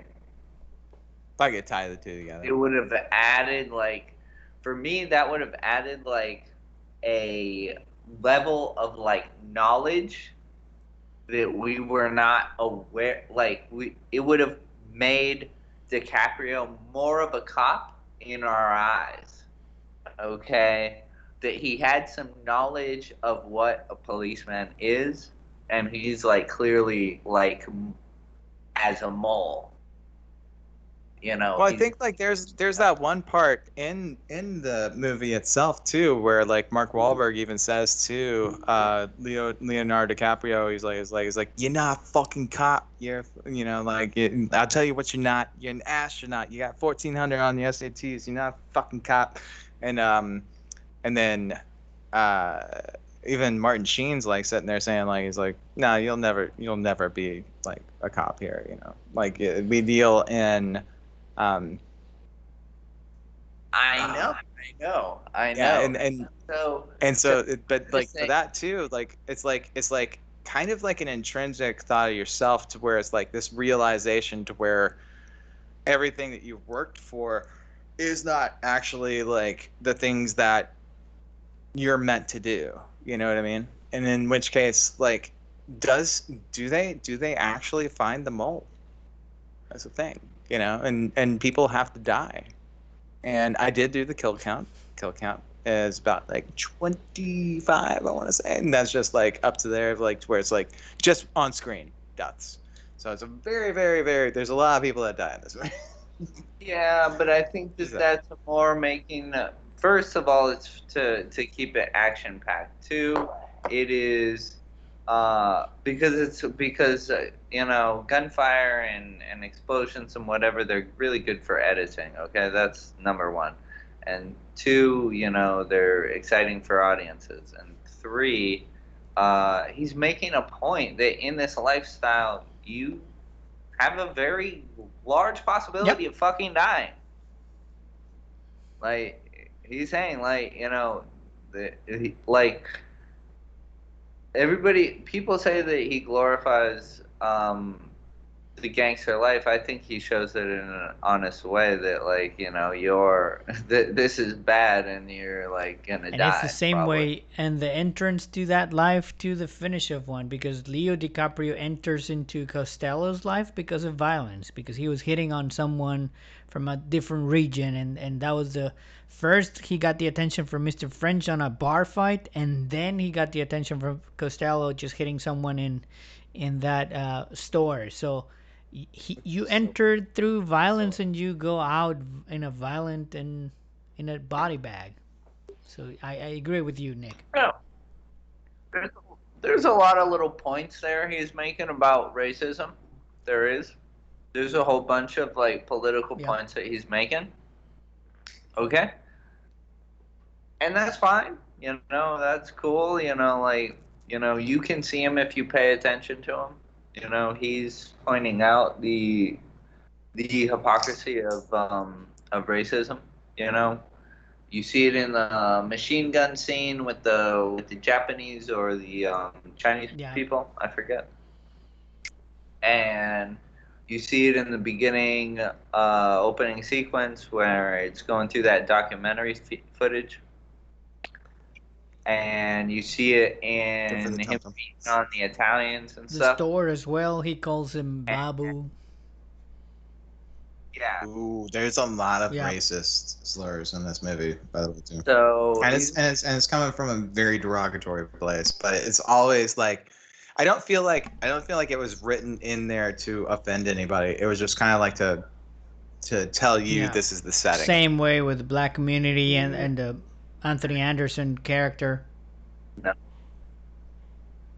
If I could tie the two together. it would have added, like, for me, that would have added, like, a level of, like, knowledge that we were not aware, like, it would have made DiCaprio more of a cop in our eyes. Okay, that he had some knowledge of what a policeman is, and he's, like, clearly, like, as a mole. Well, I think, like, there's that one part in the movie itself too, where, like, Mark Wahlberg even says to Leonardo DiCaprio, he's like, you're not a fucking cop. You're, like, I'll tell you what you're not. You're an astronaut. You got 1,400 on the SATs. You're not a fucking cop. And then even Martin Sheen's like sitting there saying like he's like, no, you'll never be like a cop here, you know. Like we deal in I yeah, know. but like for that too, like it's like kind of like an intrinsic thought of yourself to where it's like this realization to where everything that you've worked for is not actually like the things that you're meant to do. You know what I mean? And in which case, like, do they actually find the mole? That's the thing, you know. And people have to die. And I did do the kill count. Kill count is about like 25, I want to say, and that's just like up to there, like to where it's like just on screen deaths. So it's a very, very, very. There's a lot of people that die in this movie. Yeah, but I think that's more making. First of all, it's to keep it action packed. Two, it is because you know, gunfire and explosions and whatever, they're really good for editing. Okay, that's number one. And two, you know, they're exciting for audiences. And three, he's making a point that in this lifestyle you have a very large possibility of fucking dying. Like he's saying, like, you know, like people say that he glorifies the gangster life. I think he shows it in an honest way that, like, you know, this is bad and you're like gonna die. And it's the same way, and the entrance to that life to the finish of one, because Leo DiCaprio enters into Costello's life because of violence, because he was hitting on someone from a different region, and that was the first he got the attention from Mr. French on a bar fight, and then he got the attention from Costello just hitting someone in that store. So you entered through violence and you go out in a violent and in a body bag. So I agree with you, Nick. Yeah. There's a lot of little points there he's making about racism. There's a whole bunch of like political points that he's making. Okay. And that's fine. You know, that's cool. You know, like, you know, you can see him if you pay attention to him. You know, he's pointing out the hypocrisy of racism. You know, you see it in the machine gun scene with the Japanese or the Chinese people. I forget. And you see it in the beginning opening sequence where it's going through that documentary footage. And you see it in him beating on the Italians and stuff. The store as well, he calls him Babu. Yeah. Ooh, there's a lot of racist slurs in this movie, by the way, too. So and it's coming from a very derogatory place, but it's always like I don't feel like it was written in there to offend anybody. It was just kind of like to tell you this is the setting. Same way with the black community and the Anthony Anderson character. No.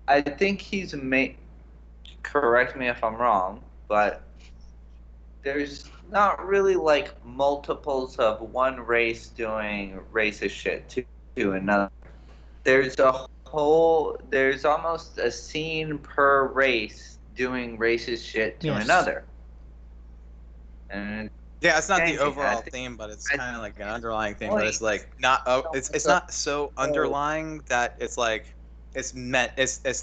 I think he's correct me if I'm wrong, but there's not really like multiples of one race doing racist shit to another. There's almost a scene per race doing racist shit to another. And yeah, it's not the overall theme, but it's kind of like an underlying theme. But it's like not. It's not so underlying that it's like it's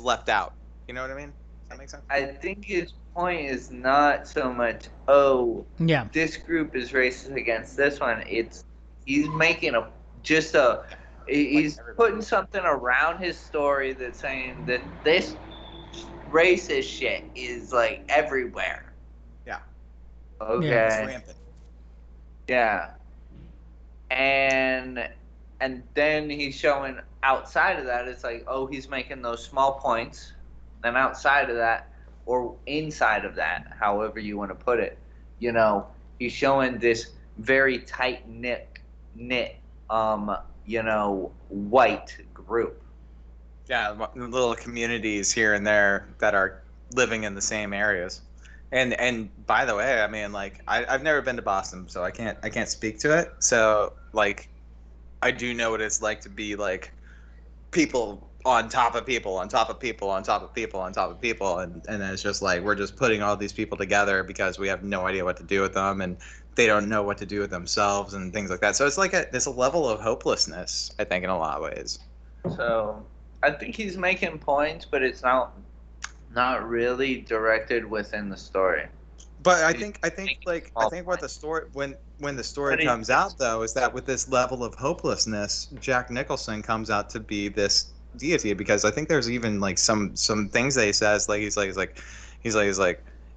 left out. You know what I mean? Does that make sense? I think his point is not so much. This group is racist against this one. He's making he's putting something around his story that's saying that this racist shit is like everywhere. Yeah. Okay. Yeah, it's rampant. Yeah. And then he's showing outside of that, it's like, oh, he's making those small points. Then outside of that, or inside of that, however you want to put it, you know, he's showing this very tight-knit, you know, white group. Yeah, little communities here and there that are living in the same areas. And by the way, I mean, like I've never been to Boston, so I can't speak to it. So like, I do know what it's like to be like people on top of people, on top of people, on top of people, on top of people, and then it's just like we're just putting all these people together because we have no idea what to do with them, and they don't know what to do with themselves and things like that. So it's like there's a level of hopelessness, I think, in a lot of ways. So I think he's making points, but it's not really directed within the story. But I think what the story when the story comes out though is that with this level of hopelessness, Jack Nicholson comes out to be this deity, because I think there's even like some things that he says, like he's like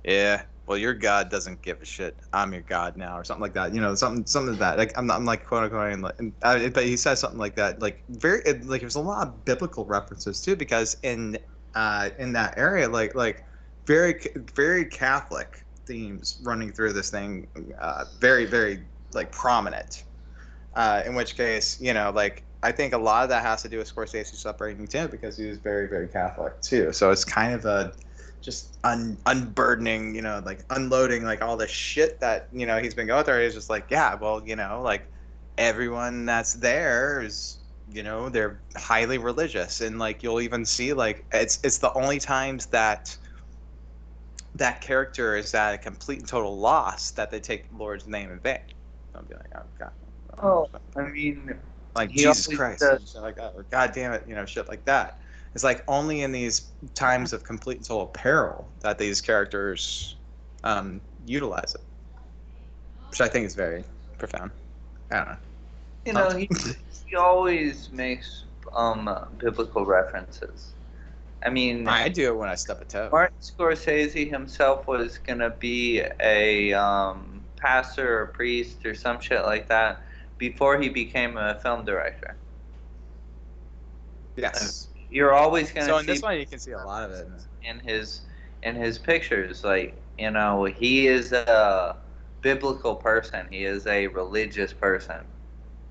yeah, well, your God doesn't give a shit, I'm your God now, or something like that, something like that, like I'm like quote unquote, but he says something like that, like like there's a lot of biblical references too, because in that area, like very very Catholic themes running through this thing, very very like prominent, in which case, like I think a lot of that has to do with Scorsese's upbringing too, because he was very very Catholic too, so it's kind of a just unburdening, like unloading like all the shit that he's been going through. He's just like, yeah, well, like everyone that's there is, they're highly religious, and like you'll even see like it's the only times that character is at a complete and total loss that they take the Lord's name in vain. I'll be like, oh God. Oh, I mean, like Jesus Christ, and shit like that, or God damn it, shit like that. It's like only in these times of complete and total peril that these characters utilize it, which I think is very profound. I don't know. He always makes biblical references. I mean, I do it when I stub a toe. Martin Scorsese himself was gonna be a pastor or priest or some shit like that before he became a film director. Yes. You're always gonna. So in this one, you can see a lot of it in his pictures. Like, he is a biblical person. He is a religious person.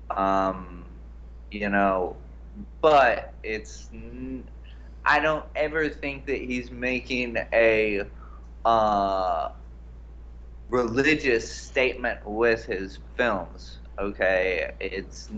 But I don't ever think that he's making a religious statement with his films. Okay, it's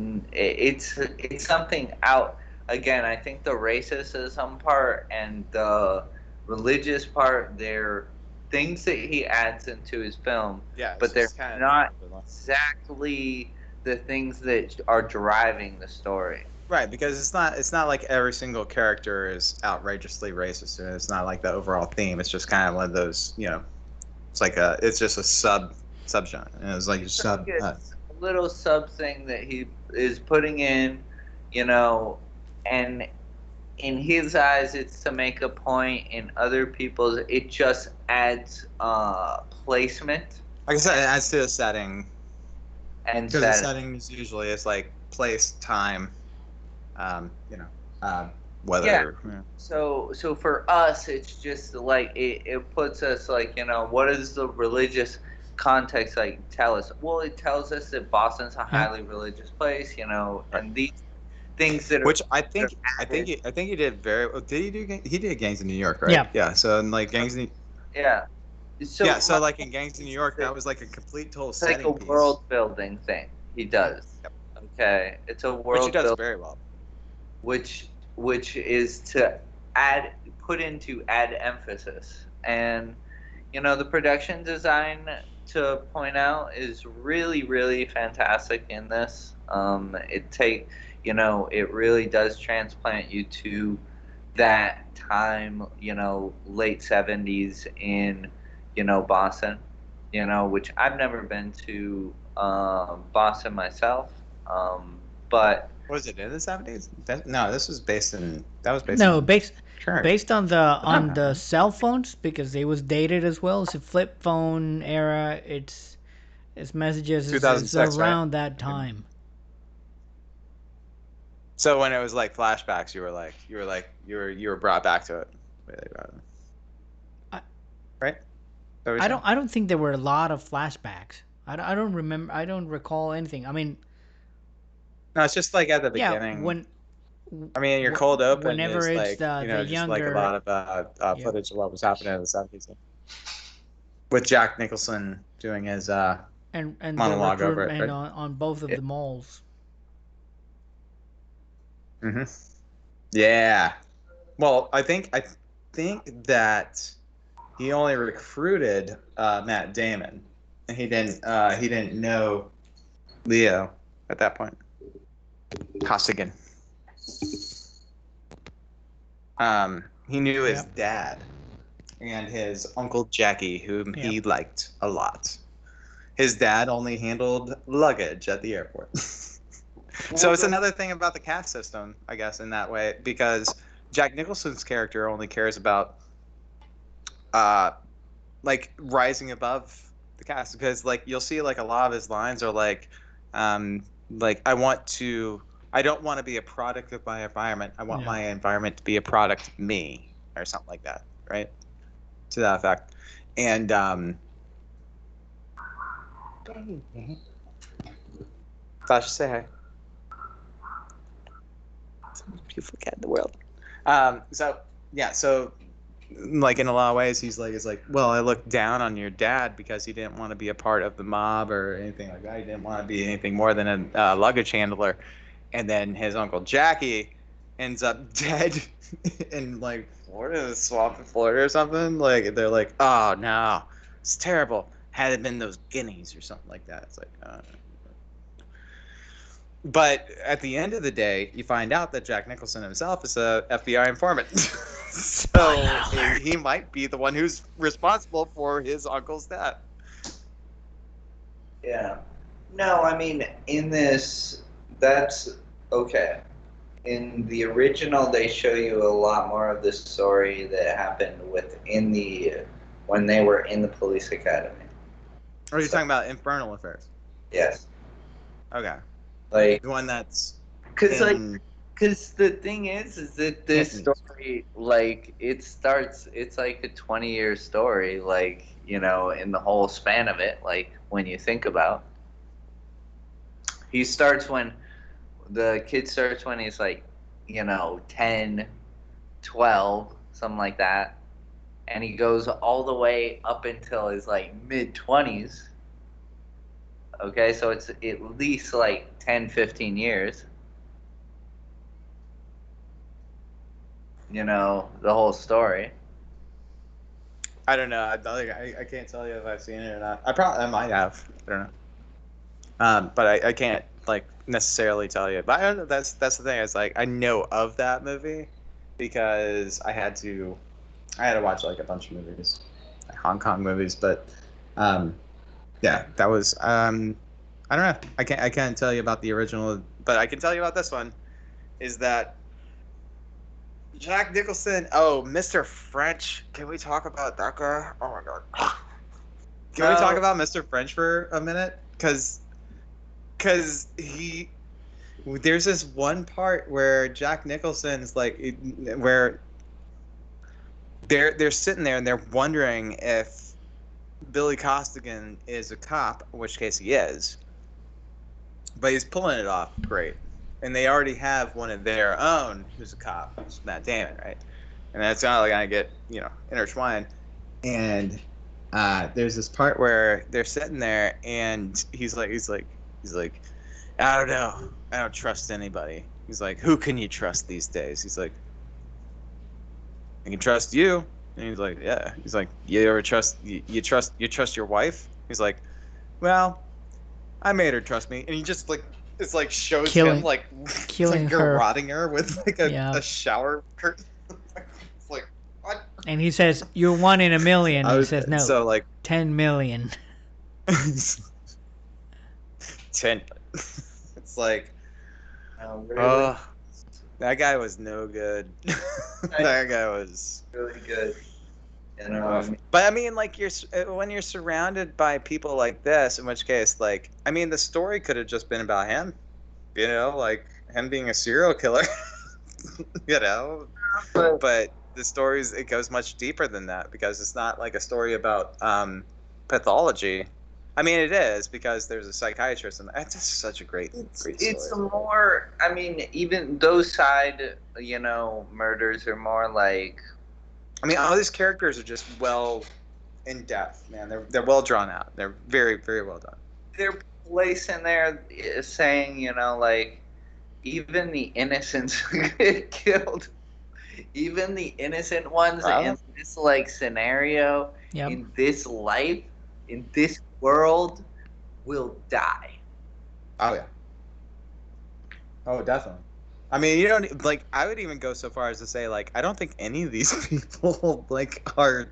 something out. Again, I think the racism part and the religious part, they're things that he adds into his film, but they're not exactly the things that are driving the story. Right, because it's not like every single character is outrageously racist, and it's not like the overall theme. It's just kind of one of those, it's like it's just a subgenre, and it's like a little sub thing that he is putting in, and in his eyes it's to make a point. In other people's, it just adds placement. Like I said, it adds to the setting, and because the setting is usually it's like place, time, weather. Yeah. So for us, it's just like it puts us like, what does the religious context like tell us? Well, it tells us that Boston's a highly religious place, and these things that are, which I think he did very well. Did he did Gangs in New York, right? Yeah. So in like Gangs in so like in Gangs in New York, that was like a complete total setting like a world building thing he does. Yep. Okay, it's a world which he does very well. Which is to put into add emphasis, and the production design, to point out, is really really fantastic in this. It really does transplant you to that time, late 70s in Boston, which I've never been to Boston myself, but was it in the 70s? No, this was based in. That was based. No, based on the cell phones, because it was dated as well. It's a flip phone era. Its messages is around that time. So when it was like flashbacks, you were brought back to it. Right? I don't think there were a lot of flashbacks. I don't remember. I don't recall anything. I mean. No, it's just like at the beginning. In your cold open, whenever it's like the just younger, like a lot of footage of what was happening in the 70s, with Jack Nicholson doing his and monologue over it, right? on both of the malls. Mm-hmm. Yeah. Well, I think that he only recruited Matt Damon, and he didn't know Leo at that point. Costigan. He knew his dad and his uncle Jackie, whom he liked a lot. His dad only handled luggage at the airport. So it's another thing about the caste system, I guess, in that way, because Jack Nicholson's character only cares about like rising above the cast, because like you'll see like a lot of his lines are like I don't want to be a product of my environment. I want my environment to be a product of me, or something like that, right? To that effect. And Sasha, say hi. Beautiful cat in the world. So like in a lot of ways, he's like, well, I looked down on your dad because he didn't want to be a part of the mob or anything like that. He didn't want to be anything more than a luggage handler. And then his uncle Jackie ends up dead in like Florida, swamp in Florida or something. Like they're like, oh no, it's terrible. Had it been those guineas or something like that. It's like, But at the end of the day, you find out that Jack Nicholson himself is a FBI informant. So he might be the one who's responsible for his uncle's death. Yeah. No, I mean, in this, that's okay. In the original, they show you a lot more of the story that happened when they were in the police academy. Or you're talking about Infernal Affairs? Yes. Okay. Like the one that's because the thing is that this story, like, it's like a 20-year story, like, you know, in the whole span of it, like, when you think about. The kid starts when he's like, you know, 10, 12, something like that. And he goes all the way up until his like mid-20s. Okay, so it's at least like 10, 15 years. You know, the whole story. I don't know. I can't tell you if I've seen it or not. I might have. I don't know. But I can't like necessarily tell you. But I don't know, that's the thing. It's like I know of that movie because I had to watch like a bunch of movies, like Hong Kong movies. But yeah, that was I don't know. I can't tell you about the original, but I can tell you about this one. Is that Jack Nicholson? Oh, Mr. French. Can we talk about that guy? Oh my god. Can we talk about Mr. French for a minute? Because there's this one part where Jack Nicholson's like, where they're sitting there and they're wondering if Billy Costigan is a cop, in which case he is, but he's pulling it off great. And they already have one of their own who's a cop, who's Matt Damon, right? And that's not like gonna get, you know, intertwined. And there's this part where they're sitting there and he's like, I don't know, I don't trust anybody. He's like, who can you trust these days? He's like, I can trust you. And he's like, yeah. He's like, you ever trust you trust your wife? He's like, well, I made her trust me. And he just like, it's like shows him like killing garroting her with like a shower curtain. It's like, what? And he says, you're 1 in a million. He says, no, so like 10 million. 10. It's like, oh, really? That guy was no good. That guy was really good. You know, but I mean, like, when you're surrounded by people like this, in which case, like, I mean, the story could have just been about him, you know, like him being a serial killer, you know. But the stories, it goes much deeper than that because it's not like a story about pathology. I mean, it is because there's a psychiatrist, and that's just such a great story. It's more. I mean, even those side, you know, murders are more like. I mean, all these characters are just well in depth, man. They're well drawn out. They're very, very well done. Their place in there is saying, you know, like, even the innocents get killed. Even the innocent ones in this like scenario, in this life, in this world, will die. Oh yeah. Oh, definitely. I mean, you don't like. I would even go so far as to say, like, I don't think any of these people like are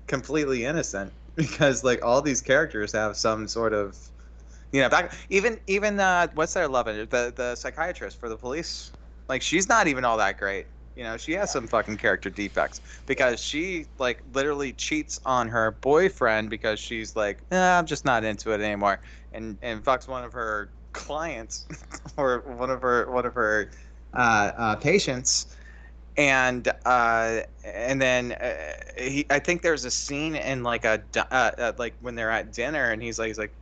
completely innocent because like all these characters have some sort of, back. Even what's their love interest? The psychiatrist for the police. Like, she's not even all that great. She has some fucking character defects because she like literally cheats on her boyfriend because she's like, I'm just not into it anymore, and fucks one of her clients or one of her patients, and then I think there's a scene in like like when they're at dinner, and he's like,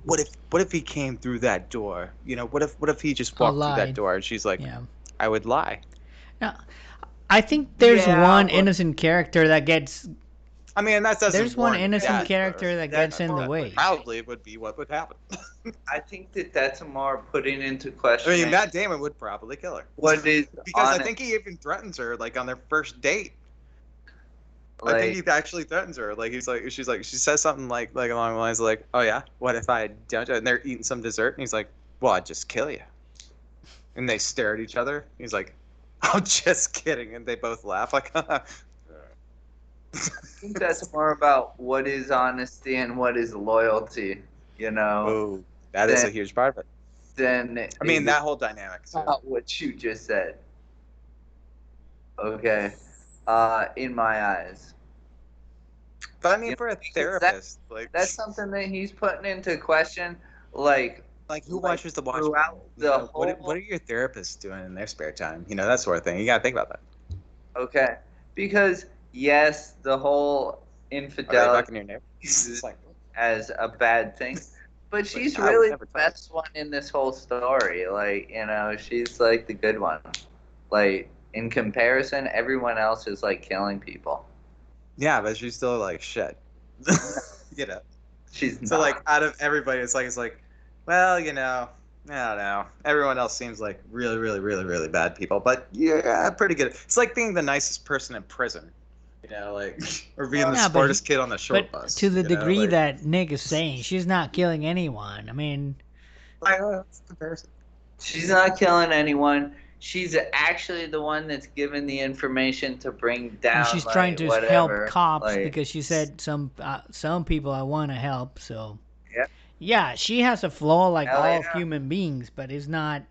what if he came through that door? What if he just walked through that door? And she's like, I would lie. Now, I think there's one innocent character that gets. I mean, there's one innocent character that gets in the way. Probably would be what would happen. I think that's more putting into question. I mean, Matt Damon would probably kill her. What is because I think he even threatens her like on their first date. Like, I think he actually threatens her. Like she says something like along the lines of like, oh yeah, what if I don't? And they're eating some dessert, and he's like, well, I'd just kill you. And they stare at each other. He's like, I'm just kidding, and they both laugh like. I think that's more about what is honesty and what is loyalty. Oh, that is a huge part of it. Then I mean that whole dynamic. Not what you just said. Okay, in my eyes. But I mean, for a therapist, that's something that he's putting into question. Like who watches the Watchmen? What are your therapists doing in their spare time? That sort of thing. You gotta think about that. Okay, because yes, the whole infidelity is as a bad thing, but she's really the best one in this whole story. Like, she's like the good one. Like, in comparison, everyone else is like killing people. Yeah, but she's still like shit. She's so not. Like out of everybody, it's like, well, I don't know. Everyone else seems like really, really, really, really bad people, but yeah, pretty good. It's like being the nicest person in prison. Or being the smartest kid on the short bus. To the degree that Nick is saying, she's not killing anyone. I mean, that's comparison. She's not killing anyone. She's actually the one that's given the information to bring down. And she's trying to help cops because she said some people I want to help. So yeah, she has a flaw like all human beings, but it's not.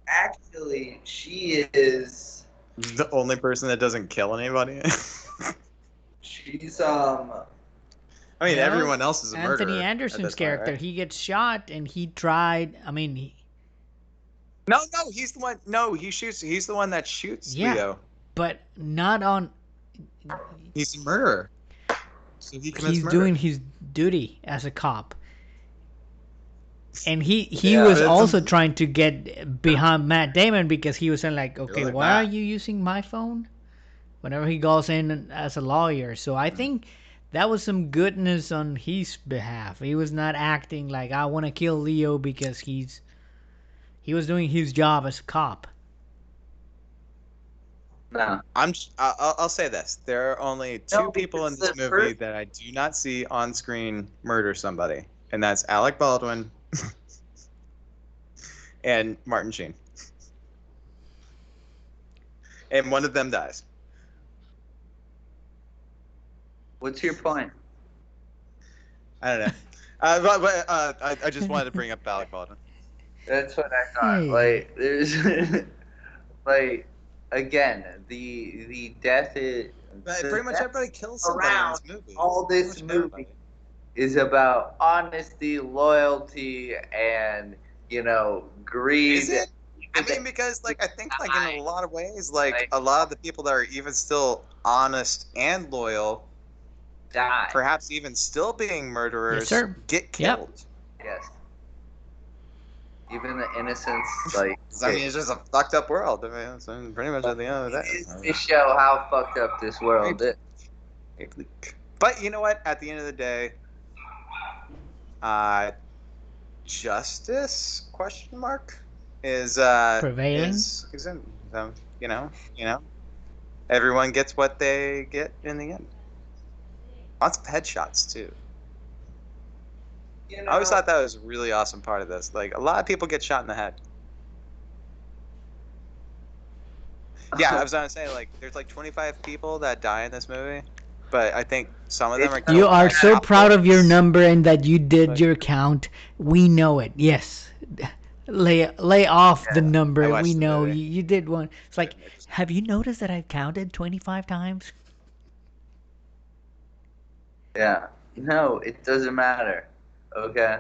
Actually, she is. The only person that doesn't kill anybody. She's I mean, everyone else is a murderer. Anthony Anderson's character, he gets shot, and he tried. I mean, no, he's the one. No, he shoots. He's the one that shoots Leo. But not on. He's a murderer. So he's doing his duty as a cop. And he was also trying to get behind Matt Damon because he was saying like, okay, why are you using my phone? Whenever he goes in as a lawyer. So I think that was some goodness on his behalf. He was not acting like I want to kill Leo because he was doing his job as a cop. No. I'll say this. There are only two people in this movie that I do not see on screen murder somebody. And that's Alec Baldwin and Martin Sheen. And one of them dies. What's your point? I don't know. I just wanted to bring up Alec Baldwin. That's what I thought. Like, there's... like, again, the death is... pretty much everybody kills somebody in this movie. All this movie is about honesty, loyalty, and, greed. Is it? I mean, because, like, I think, like, in a lot of ways, like, a lot of the people that are even still honest and loyal, die. Perhaps even still being murderers, get killed. Yes. Even the innocents, like... I mean, it's just a fucked up world. I mean, it's pretty much at the end of the day. To show how fucked up this world is. But you know what? At the end of the day, justice question mark is Prevailing? is in, you know everyone gets what they get in the end. Lots of headshots too. I always thought that was a really awesome part of this. Like, a lot of people get shot in the head. Yeah, I was gonna say, like, there's like 25 people that die in this movie, but I think some of them are killed. You are by so proud of your bullets. number and that you did your count. We know it. Yes. Lay off the I number. watched We the know movie. you did one. It's like, Yeah, just- have you noticed that I've counted 25 times? Yeah. No, it doesn't matter. Okay?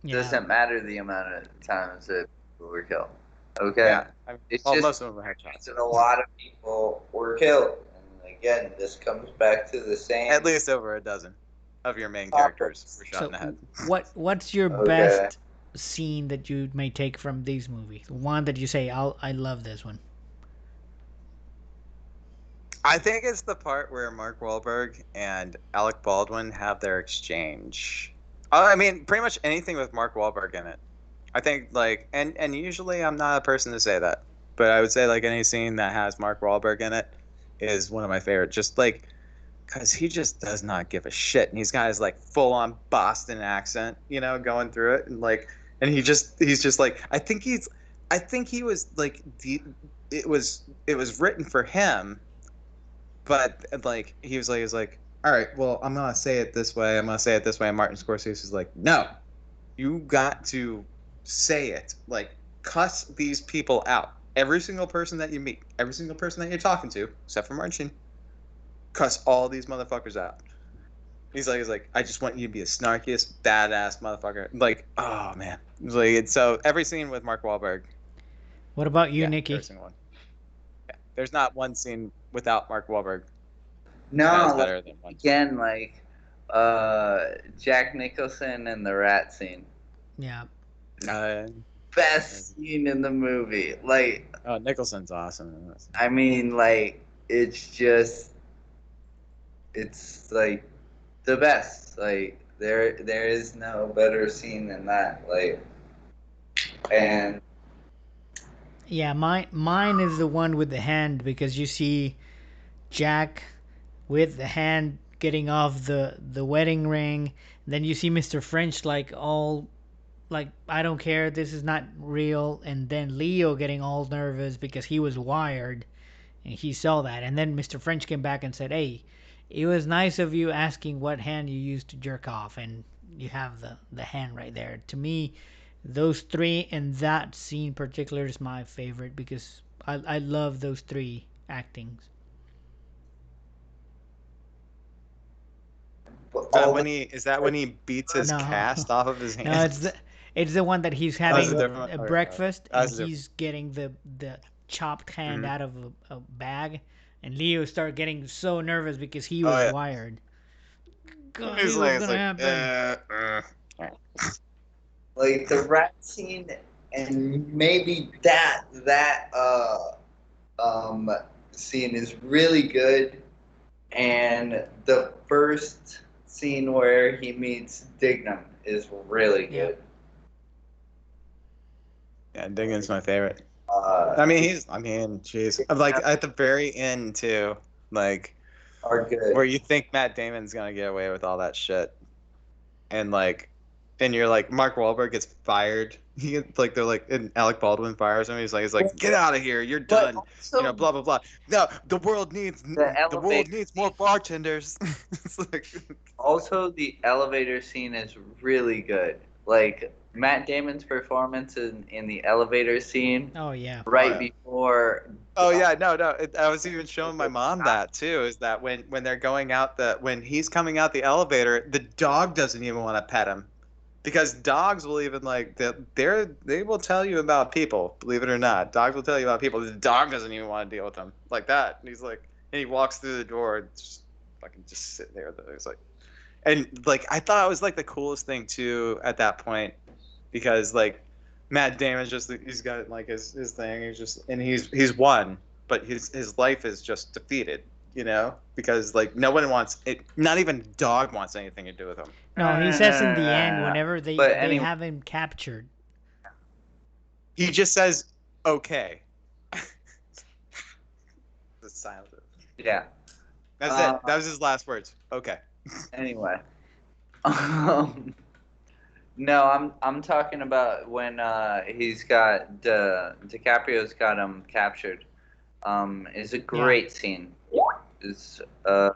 It Yeah. doesn't matter the amount of times that people were killed. Okay? Yeah, It's well, just most of them are headshots. that a lot of people were killed. And again, this comes back to the same. At least over a dozen of your main characters were shot in the head. What's your best scene that you may take from these movies? One that you say, I love this one. I think it's the part where Mark Wahlberg and Alec Baldwin have their exchange. I mean, pretty much anything with Mark Wahlberg in it. I think, like, and usually I'm not a person to say that, but I would say, like, any scene that has Mark Wahlberg in it is one of my favorite. Just like, because he just does not give a shit, and he's got his like full on Boston accent, going through it, and like, and he's just like, I think he was like it was written for him, but like he was like, all right, well, I'm gonna say it this way, and Martin Scorsese is like, no, you got to say it, like, cuss these people out, every single person that you meet, every single person that you're talking to, except for Martin, cuss all these motherfuckers out. He's like, I just want you to be the snarkiest, badass motherfucker. Like, oh man, so every scene with Mark Wahlberg. What about you, Nicky? Every single one. Yeah, there's not one scene without Mark Wahlberg. No, better than one. Again, like Jack Nicholson and the rat scene. Yeah. Best scene in the movie. Like, oh, Nicholson's awesome. I mean, like, it's like the best. Like, there is no better scene than that. Like, and yeah, mine is the one with the hand, because you see Jack with the hand getting off the wedding ring. Then you see Mr. French like all like, I don't care, this is not real. And then Leo getting all nervous because he was wired and he saw that. And then Mr. French came back and said, hey, it was nice of you asking what hand you used to jerk off, and you have the hand right there. To me, those three and that scene in particular is my favorite, because I love those three actings. Is that when he beats his cast off of his hand? No, it's the one that he's having a breakfast and he's getting the chopped hand out of a bag, and Leo started getting so nervous because he was wired. God, he's what's gonna happen? Like the rat scene, and maybe that scene is really good, and the first scene where he meets Dignam is really good. Yeah, Dignam's my favorite. Jeez. Like, at the very end too, like, are good. Where you think Matt Damon's gonna get away with all that shit, and you're like, Mark Wahlberg gets fired. They're like, and Alec Baldwin fires him. He's like, get out of here, you're done. Also, blah blah blah. No, the world needs more bartenders. Also, the elevator scene is really good. Like, Matt Damon's performance in the elevator scene. Oh yeah. Before. Oh yeah, no. I was even showing my mom that too. Is that when they're going out when he's coming out the elevator, the dog doesn't even want to pet him, because dogs will even they will tell you about people. Believe it or not, dogs will tell you about people. The dog doesn't even want to deal with them like that. And he walks through the door and just fucking just sit there. It's like, and like, I thought it was like the coolest thing too at that point, because like Matt Damon's he's got like his thing. He's won, but his life is just defeated. you know, because like no one wants it. Not even dog wants anything to do with him. No, he says in the end whenever they have him captured. He just says, "Okay." The silence. Yeah. That's it. That was his last words. Okay. Anyway. No, I'm talking about when he's got Dicaprio's got him captured. Is a great scene. It's a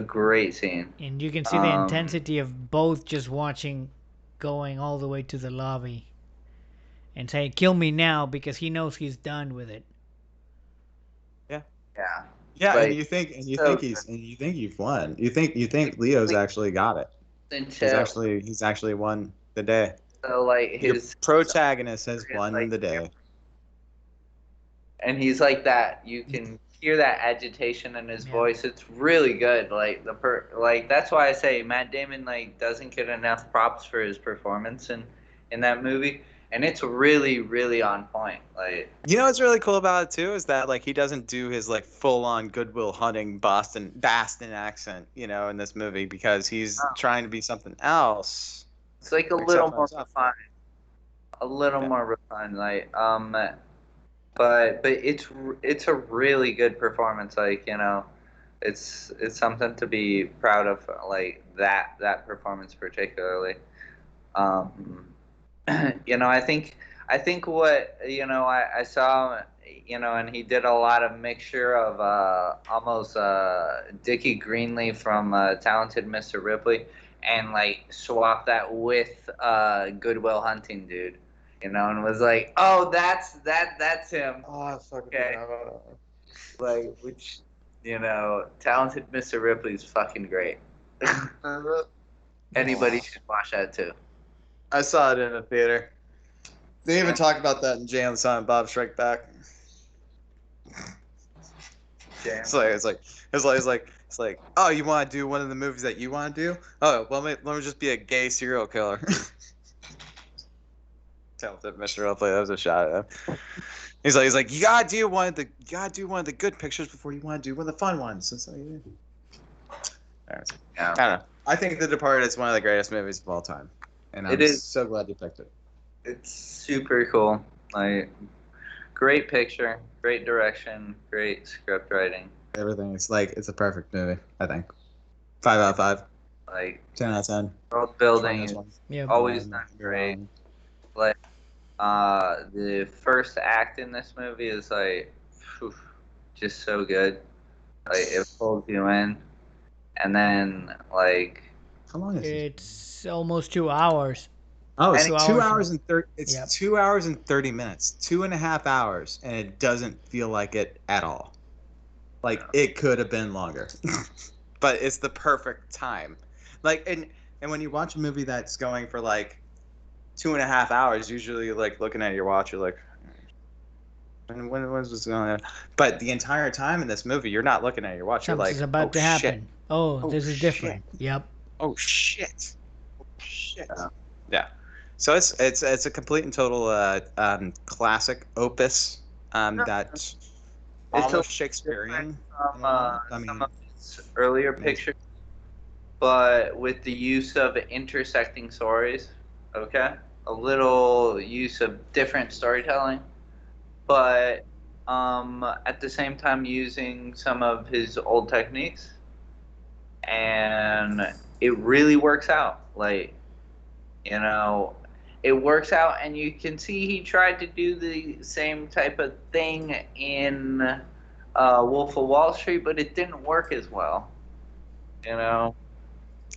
great scene. And you can see the intensity of both just watching, going all the way to the lobby, and saying, "Kill me now," because he knows he's done with it. Yeah. Yeah. Yeah, and you think you've won. You think Leo's actually got it. He's actually won the day. So like his protagonist has won the day. And he's like that. You can hear that agitation in his voice. It's really good. Like that's why I say Matt Damon like doesn't get enough props for his performance in that movie. And it's really, really on point. Like, you know what's really cool about it too is that like he doesn't do his like full on Good Will Hunting Boston accent, you know, in this movie because he's trying to be something else. It's like a little more refined. A little more refined, like but it's a really good performance. Like, you know, it's something to be proud of. Like that performance particularly. You know, I think what, you know, I saw, you know, and he did a lot of mixture of almost Dickie Greenleaf from Talented Mr. Ripley, and like swap that with Good Will Hunting, dude. You know, and was like, oh, that's him. Oh, fucking okay. Like, which, you know, Talented Mr. Ripley's fucking great. Anybody should watch that too. I saw it in a theater. They even talk about that in Jay and Silent Bob Strike Back. It's like, oh, you want to do one of the movies that you want to do? Oh, well, let me just be a gay serial killer. Talented Mr. Ripley, that was a shot at him. He's like, you gotta do one of the good pictures before you want to do one of the fun ones. So, I don't know. I think The Departed is one of the greatest movies of all time. And I'm so glad you picked it. It's super cool. Like, great picture, great direction, great script writing. Everything. It's a perfect movie, I think. 5 out of 5. Like 10 out of 10. World building always done great. Like, the first act in this movie is like, just so good. Like, it pulls you in, and then like, how long is it? It's almost 2 hours. Oh, it's 2 hours and 30. It's 2 hours and 30 minutes. 2.5 hours, and it doesn't feel like it at all. Like it could have been longer, but it's the perfect time. Like, and when you watch a movie that's going for like 2.5 hours, usually like looking at your watch, you're like, when was this going on? But the entire time in this movie, you're not looking at your watch. You're like, something's about to happen. Shit. Oh, this is different. Yep. Oh shit. Yeah. So it's a complete and total classic opus that's almost Shakespearean. Some of his earlier pictures, but with the use of intersecting stories. Okay, a little use of different storytelling, but at the same time using some of his old techniques, and it really works out. Like, you know, it works out, and you can see he tried to do the same type of thing in Wolf of Wall Street, but it didn't work as well. You know?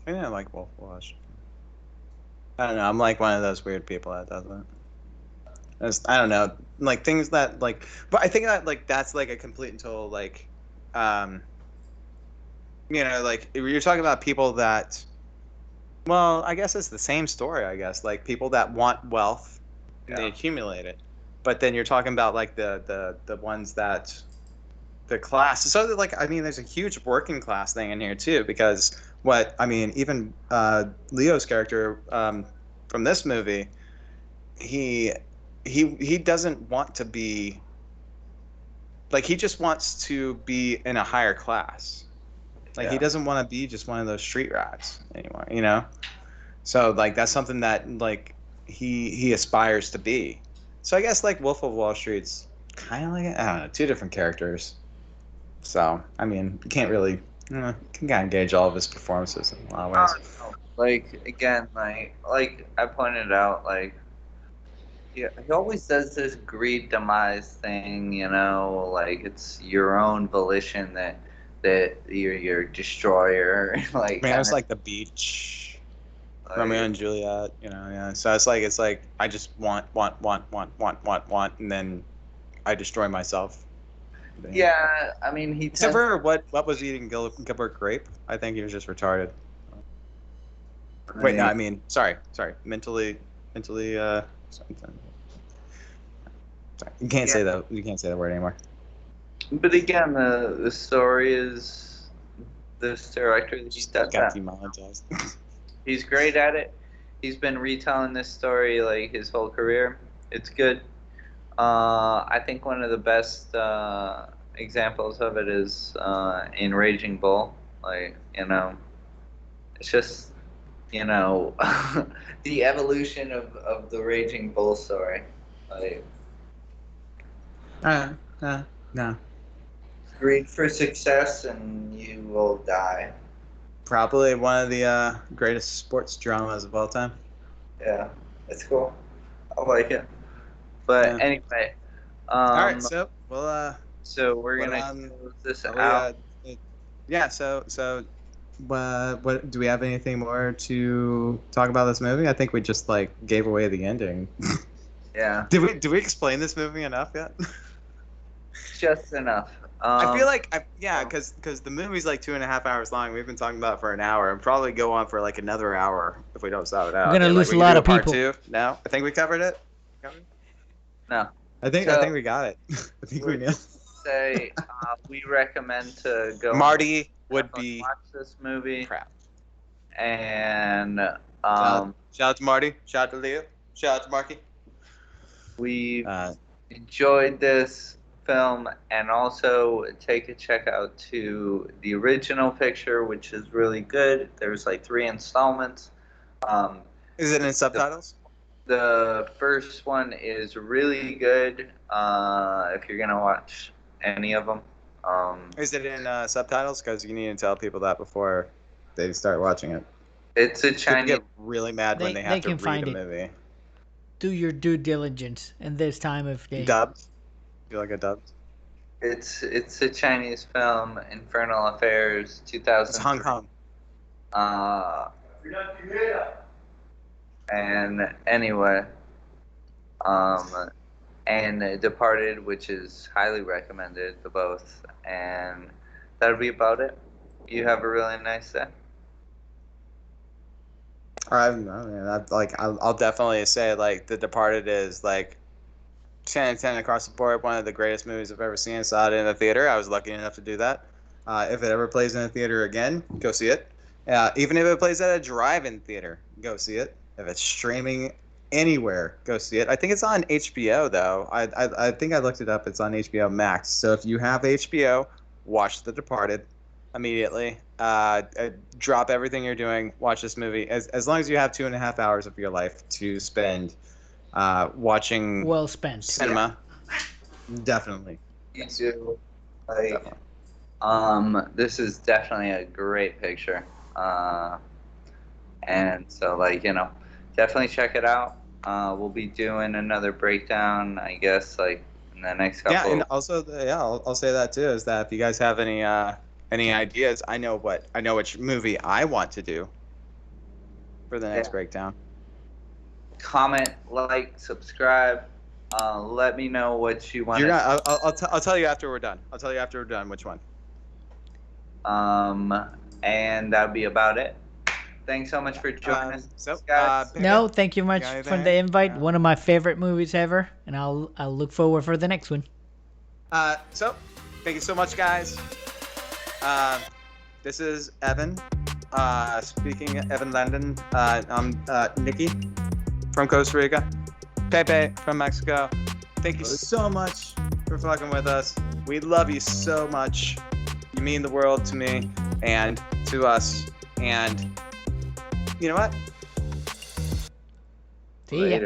I didn't like Wolf of Wall Street. I don't know. I'm like one of those weird people that doesn't. I don't know. Like things that like, but I think that like that's like a complete and total like, you know, like if you're talking about people that. Well, I guess it's the same story, I guess. Like people that want wealth, and they accumulate it. But then you're talking about like the ones that the class. So like I mean, there's a huge working class thing in here too, because even Leo's character from this movie, he doesn't want to be like he just wants to be in a higher class. Like he doesn't want to be just one of those street rats anymore, you know? So like that's something that like he aspires to be. So I guess like Wolf of Wall Street's kind of like, I don't know, two different characters. So I mean, you can't really can kind of gauge all of his performances in a lot of ways. Like again, like I pointed out, like he always does this greed demise thing, you know, like it's your own volition that you're your destroyer. Like I mean, it was like The Beach, Romeo and Juliet, you know, yeah. So it's like I just want, and then I destroy myself. Yeah, I mean he. Except for what was he eating Gilbert Grape? I think he was just retarded. Wait, no, I mean, sorry, mentally, something. Sorry. You can't say that. You can't say that word anymore. But again, the story is this director that he does got that. demonetized. He's great at it. He's been retelling this story like his whole career. It's good. I think one of the best examples of it is in Raging Bull. Like, you know, it's just, you know, the evolution of the Raging Bull story. Like, no. Greed for success and you will die. Probably one of the greatest sports dramas of all time. Yeah, it's cool. I like it. But anyway. All right, so we'll. So we're gonna close this out. Yeah. So, what do we have anything more to talk about this movie? I think we just like gave away the ending. Yeah. Did we explain this movie enough yet? Just enough. I feel like because the movie's like 2.5 hours long. We've been talking about it for an hour, and probably go on for like another hour if we don't stop it out. We're gonna lose a lot of people. Part two? No, I think we covered it. No. I think we got it. I think we nailed. Say we recommend to go. Marty would be watch this movie. Crap. And shout out to Marty. Shout out to Leo. Shout out to Marky. We enjoyed this film, and also take a check out to the original picture, which is really good. There's like 3 installments. Is it in subtitles? The first one is really good. If you're gonna watch any of them. Is it in subtitles? Because you need to tell people that before they start watching it. It's a Chinese. People get really mad when they have to read a movie. Do your due diligence in this time of day. Dubbed? You like a dubbed? It's a Chinese film, Infernal Affairs, 2000. It's Hong Kong. And anyway, and Departed, which is highly recommended, the both, and that'll be about it. You have a really nice day. I'll definitely say like The Departed is like 10 out of 10 across the board. One of the greatest movies I've ever seen. Saw it in the theater. I was lucky enough to do that. If it ever plays in a theater again, go see it. Even if it plays at a drive-in theater, go see it. If it's streaming anywhere, go see it. I think it's on HBO though. I think I looked it up. It's on HBO Max. So if you have HBO, watch The Departed immediately. Drop everything you're doing. Watch this movie. As long as you have 2.5 hours of your life to spend watching well spent cinema. Yeah. Definitely. You do. Definitely. This is definitely a great picture. And so like, you know, definitely check it out. We'll be doing another breakdown, I guess, like in the next couple. Yeah, and also, I'll say that too, is that if you guys have any ideas, I know which movie I want to do for the next breakdown. Comment, like, subscribe. Let me know what you want. I'll tell you after we're done. I'll tell you after we're done which one. And that'll be about it. Thanks so much for joining us, guys. No, thank you much for the invite. One of my favorite movies ever, and I'll look forward for the next one. So, thank you so much, guys. This is Evan. Speaking Evan Landon. I'm Nicky from Costa Rica. Pepe from Mexico. Thank you so much for for fucking with us. We love you so much. You mean the world to me and to us. And you know what? See ya. Later.